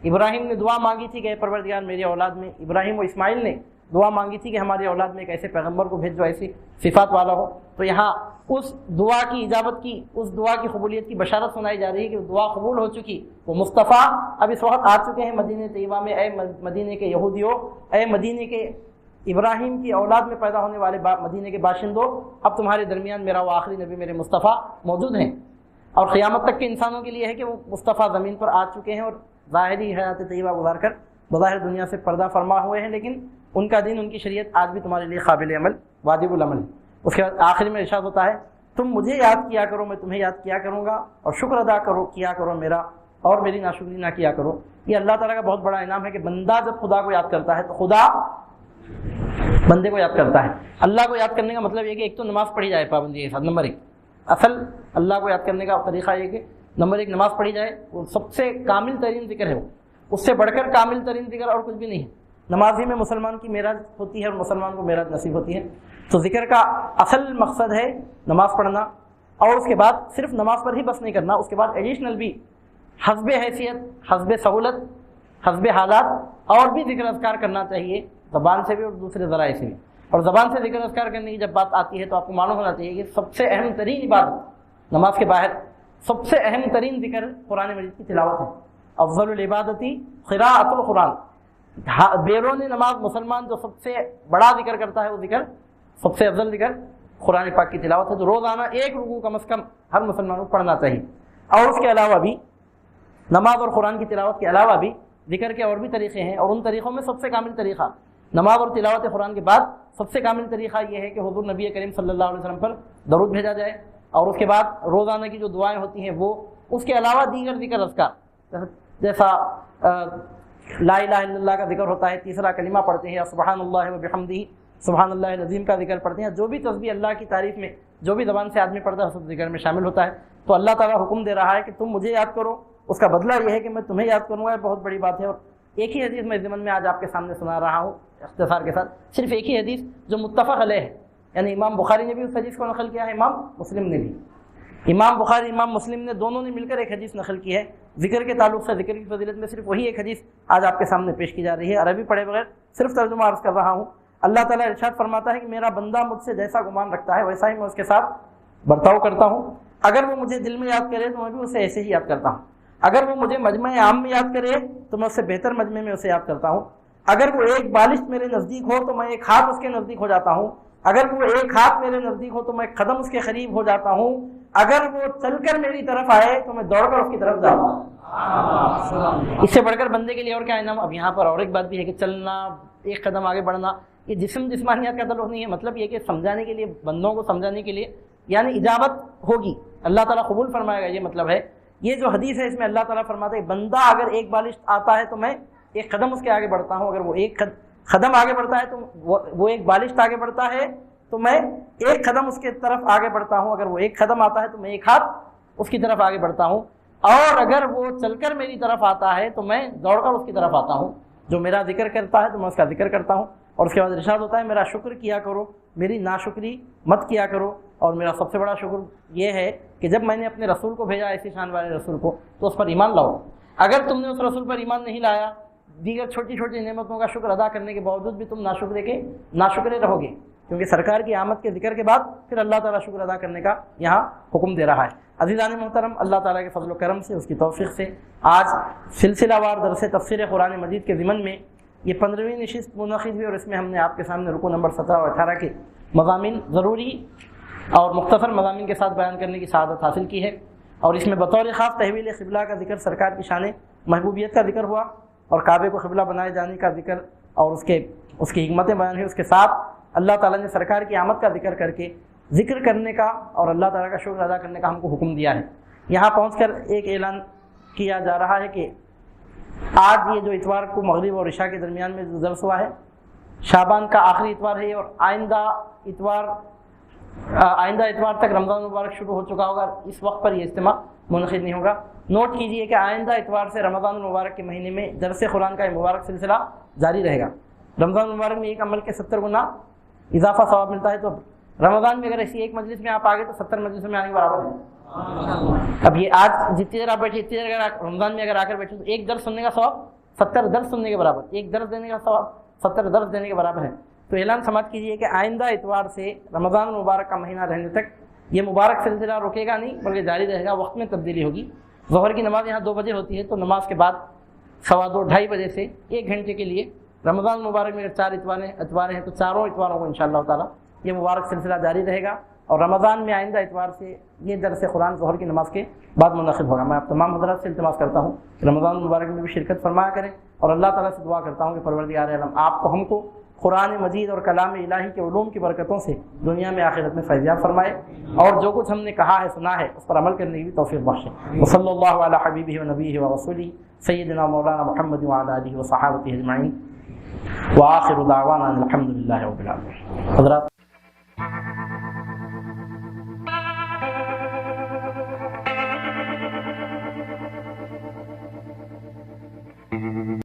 ابراہیم نے دعا مانگی تھی کہ اے پروردگار میری اولاد میں، ابراہیم و اسماعیل نے دعا مانگی تھی کہ ہماری اولاد میں ایک ایسے پیغمبر کو بھیج جو ایسی صفات والا ہو، تو یہاں اس دعا کی اجابت کی، اس دعا کی قبولیت کی بشارت سنائی جا رہی ہے کہ دعا قبول ہو چکی، وہ مصطفیٰ اب اس وقت آ چکے ہیں مدینہ طیبہ میں۔ اے مدینے کے یہودیوں، اے مدینے کے ابراہیم کی اولاد میں پیدا ہونے والے مدینے کے باشندوں، اب تمہارے درمیان میرا وہ آخری نبی میرے مصطفیٰ موجود ہیں، اور قیامت تک کے انسانوں کے لیے ہے کہ وہ مصطفیٰ زمین پر آ چکے ہیں اور ظاہری حیات طیبہ گزار کر بظاہر دنیا سے پردہ فرما ہوئے ہیں، لیکن ان کا دین، ان کی شریعت آج بھی تمہارے لیے قابل عمل، واجب العمل ہے۔ اس کے بعد آخر میں ارشاد ہوتا ہے تم مجھے یاد کیا کرو، میں تمہیں یاد کیا کروں گا، اور شکر ادا کیا کرو میرا، اور میری ناشکری نہ کیا کرو۔ یہ اللہ تعالیٰ کا بہت بڑا انعام ہے کہ بندہ جب خدا کو یاد کرتا ہے تو خدا بندے کو یاد کرتا ہے۔ اللہ کو یاد کرنے کا مطلب یہ کہ ایک تو نماز پڑھی جائے پابندی کے ساتھ، نمبر 1 اصل اللہ کو یاد کرنے کا طریقہ یہ کہ نمبر 1 نماز پڑھی جائے، وہ سب سے کامل ترین ذکر ہے، وہ اس سے بڑھ کر کامل ترین ذکر اور کچھ بھی نہیں ہے۔ نماز ہی میں مسلمان کی معراج ہوتی ہے اور مسلمان کو معراج نصیب ہوتی ہے۔ تو ذکر کا اصل مقصد ہے نماز پڑھنا، اور اس کے بعد صرف نماز پر ہی بس نہیں کرنا، اس کے بعد ایڈیشنل بھی حسب حیثیت، حسب سہولت، حسب حالات اور بھی ذکر اذکار کرنا چاہیے، زبان سے بھی اور دوسرے ذرائع سے بھی۔ اور زبان سے ذکر اذکار کرنے کی جب بات آتی ہے تو آپ کو معلوم ہونا چاہیے کہ سب سے اہم ترین عبادت نماز کے باہر، سب سے اہم ترین ذکر قرآن مجید کی تلاوت ہے۔ افضل العبادتی قراءۃ القرآن، بیرون نماز مسلمان جو سب سے بڑا ذکر کرتا ہے وہ ذکر، سب سے افضل ذکر قرآن پاک کی تلاوت ہے، تو روزانہ 1 رکوع کم از کم ہر مسلمان کو پڑھنا چاہیے۔ اور اس کے علاوہ بھی نماز اور قرآن کی تلاوت کے علاوہ بھی ذکر کے اور بھی طریقے ہیں، اور ان طریقوں میں سب سے کامل طریقہ نماز اور تلاوت قرآن کے بعد سب سے کامل طریقہ یہ ہے کہ حضور نبی کریم صلی اللہ علیہ وسلم پر درود بھیجا جائے، اور اس کے بعد روزانہ کی جو دعائیں ہوتی ہیں وہ، اس کے علاوہ دیگر ذکر اذکار جیسا لا الہ الا اللہ کا ذکر ہوتا ہے، تیسرا کلمہ پڑھتے ہیں، یا سبحان اللہ و بحمدہ، سبحان اللہ العظیم کا ذکر پڑھتے ہیں، جو بھی تسبیح اللہ کی تعریف میں جو بھی زبان سے آدمی پڑھتا ہے سب ذکر میں شامل ہوتا ہے۔ تو اللہ تعالیٰ حکم دے رہا ہے کہ تم مجھے یاد کرو، اس کا بدلہ یہ ہے کہ میں تمہیں یاد کروں گا، بہت بڑی بات ہے۔ اور ایک ہی حدیث میں اس ضمن میں آج آپ کے سامنے سنا رہا ہوں اختصار کے ساتھ، صرف ایک ہی حدیث جو متفق علیہ ہے، یعنی امام بخاری نے بھی اس حدیث کو نقل کیا ہے، امام مسلم نے بھی، امام بخاری امام مسلم نے دونوں نے مل کر ایک حدیث نقل کی ہے ذکر کے تعلق سے۔ ذکر کی فضیلت میں صرف وہی ایک حدیث آج آپ کے سامنے پیش کی جا رہی ہے، عربی پڑھے بغیر صرف ترجمہ عرض کر رہا ہوں۔ اللہ تعالیٰ ارشاد فرماتا ہے کہ میرا بندہ مجھ سے جیسا گمان رکھتا ہے ویسا ہی میں اس کے ساتھ برتاؤ کرتا ہوں، اگر وہ مجھے دل میں یاد کرے تو میں بھی اسے ایسے ہی یاد کرتا ہوں، اگر وہ مجھے مجمع عام میں یاد کرے تو میں اس سے بہتر مجمع میں اسے یاد کرتا ہوں، اگر وہ ایک بالشت میرے نزدیک ہو تو میں ایک ہاتھ اس کے نزدیک ہو جاتا ہوں، اگر وہ ایک ہاتھ میرے نزدیک ہو تو میں ایک قدم اس کے قریب ہو جاتا ہوں، اگر وہ چل کر میری طرف آئے تو میں دوڑ کر اس کی طرف جاتا ہوں۔ اس سے بڑھ کر بندے کے لیے اور کیا انعام؟ اب یہاں پر اور ایک بات بھی ہے کہ چلنا، ایک قدم آگے بڑھنا، یہ جسمانیات کا تعلق نہیں ہے، مطلب یہ کہ سمجھانے کے لیے، بندوں کو سمجھانے کے لیے، یعنی اجابت ہوگی، اللہ تعالیٰ قبول فرمائے گا، یہ مطلب ہے۔ یہ جو حدیث ہے اس میں اللہ تعالیٰ فرماتا ہے بندہ اگر ایک بالشت آتا ہے تو میں ایک قدم اس کے آگے بڑھتا ہوں، اگر وہ ایک قدم آگے بڑھتا ہے تو وہ ایک بالشت آگے بڑھتا ہے تو میں ایک قدم اس کے طرف آگے بڑھتا ہوں، اگر وہ ایک قدم آتا ہے تو میں ایک ہاتھ اس کی طرف آگے بڑھتا ہوں، اور اگر وہ چل کر میری طرف آتا ہے تو میں دوڑ کر اس کی طرف آتا ہوں۔ جو میرا ذکر کرتا ہے تو میں اس کا ذکر کرتا ہوں۔ اور اس کے بعد ارشاد ہوتا ہے میرا شکر کیا کرو، میری ناشکری مت کیا کرو، اور میرا سب سے بڑا شکر یہ ہے کہ جب میں نے اپنے رسول کو بھیجا، ایسی شان والے رسول کو، تو اس پر ایمان لاؤ۔ اگر تم نے اس رسول پر ایمان نہیں لایا، دیگر چھوٹی چھوٹی نعمتوں کا شکر ادا کرنے کے باوجود بھی تم ناشکرے رہو گے، کیونکہ سرکار کی آمد کے ذکر کے بعد پھر اللہ تعالیٰ شکر ادا کرنے کا یہاں حکم دے رہا ہے۔ عزیزان محترم، اللہ تعالیٰ کے فضل و کرم سے، اس کی توفیق سے آج سلسلہ وار درس تفسیر قرآن مجید کے ضمن میں یہ 15ویں نشست منعقد ہوئی، اور اس میں ہم نے آپ کے سامنے رکوع نمبر 17 اور 18 کے مضامین، ضروری اور مختصر مضامین کے ساتھ بیان کرنے کی سعادت حاصل کی ہے۔ اور اس میں بطور خاص تحویل قبلہ کا ذکر، سرکار کی شان محبوبیت کا ذکر ہوا، اور کعبے کو قبلہ بنائے جانے کا ذکر اور اس کی حکمتیں بیان ہوئی۔ اس کے ساتھ اللہ تعالیٰ نے سرکار کی آمد کا ذکر کر کے ذکر کرنے کا اور اللہ تعالیٰ کا شکر ادا کرنے کا ہم کو حکم دیا ہے۔ یہاں پہنچ کر ایک اعلان کیا جا رہا ہے کہ آج یہ جو اتوار کو مغرب اور عشاء کے درمیان میں جو درس ہوا ہے، شعبان کا آخری اتوار ہے، اور آئندہ اتوار تک رمضان مبارک شروع ہو چکا ہوگا، اس وقت پر یہ اجتماع منعقد نہیں ہوگا۔ نوٹ کیجئے کہ آئندہ اتوار سے رمضان المبارک کے مہینے میں درس قرآن کا یہ مبارک سلسلہ جاری رہے گا۔ رمضان المبارک میں ایک عمل کے 70 گنا اضافہ ثواب ملتا ہے، تو رمضان میں اگر ایسی ایک مجلس میں آپ آگے تو 70 مجلسوں میں آنے کے برابر ہے۔ اب یہ آج جتنی دیر آپ بیٹھے، اتنی دیر اگر رمضان میں اگر آ کر بیٹھے تو ایک درس سننے کا ثواب 70 درس سننے کے برابر، ایک درس دینے کا ثواب 70 درس دینے کے برابر ہے۔ تو اعلان سماعت کیجئے کہ آئندہ اتوار سے رمضان المبارک کا مہینہ رہنے تک یہ مبارک سلسلہ رکے گا نہیں، بلکہ جاری رہے گا۔ وقت میں تبدیلی ہوگی، ظہر کی نماز یہاں 2 بجے ہوتی ہے، تو نماز کے بعد 2:15 2:30 بجے سے 1 گھنٹے کے لیے رمضان مبارک میں اگر 4 اتوار ہیں تو چاروں اتواروں کو انشاءاللہ تعالی یہ مبارک سلسلہ جاری رہے گا، اور رمضان میں آئندہ اتوار سے یہ درس قرآن ظہر کی نماز کے بعد منعقد ہوگا۔ میں آپ تمام حضرات سے التماس کرتا ہوں کہ رمضان مبارک میں بھی شرکت فرمایا کریں، اور اللہ تعالیٰ سے دعا کرتا ہوں کہ پروردگار عالم آپ کو ہم کو قرآن مجید اور کلام الہی کے علوم کی برکتوں سے دنیا میں آخرت میں فیضیاب فرمائے، اور جو کچھ ہم نے کہا ہے سنا ہے اس پر عمل کرنے کی بھی توفیق بخشے۔ وصلی اللہ علی حبیبہ و نبیہ و رسولہ سیدنا مولانا محمد وعلی آلہ و صحابتہ اجمعین، وآخر دعوانا الحمد للہ رب العالمین۔ حضرات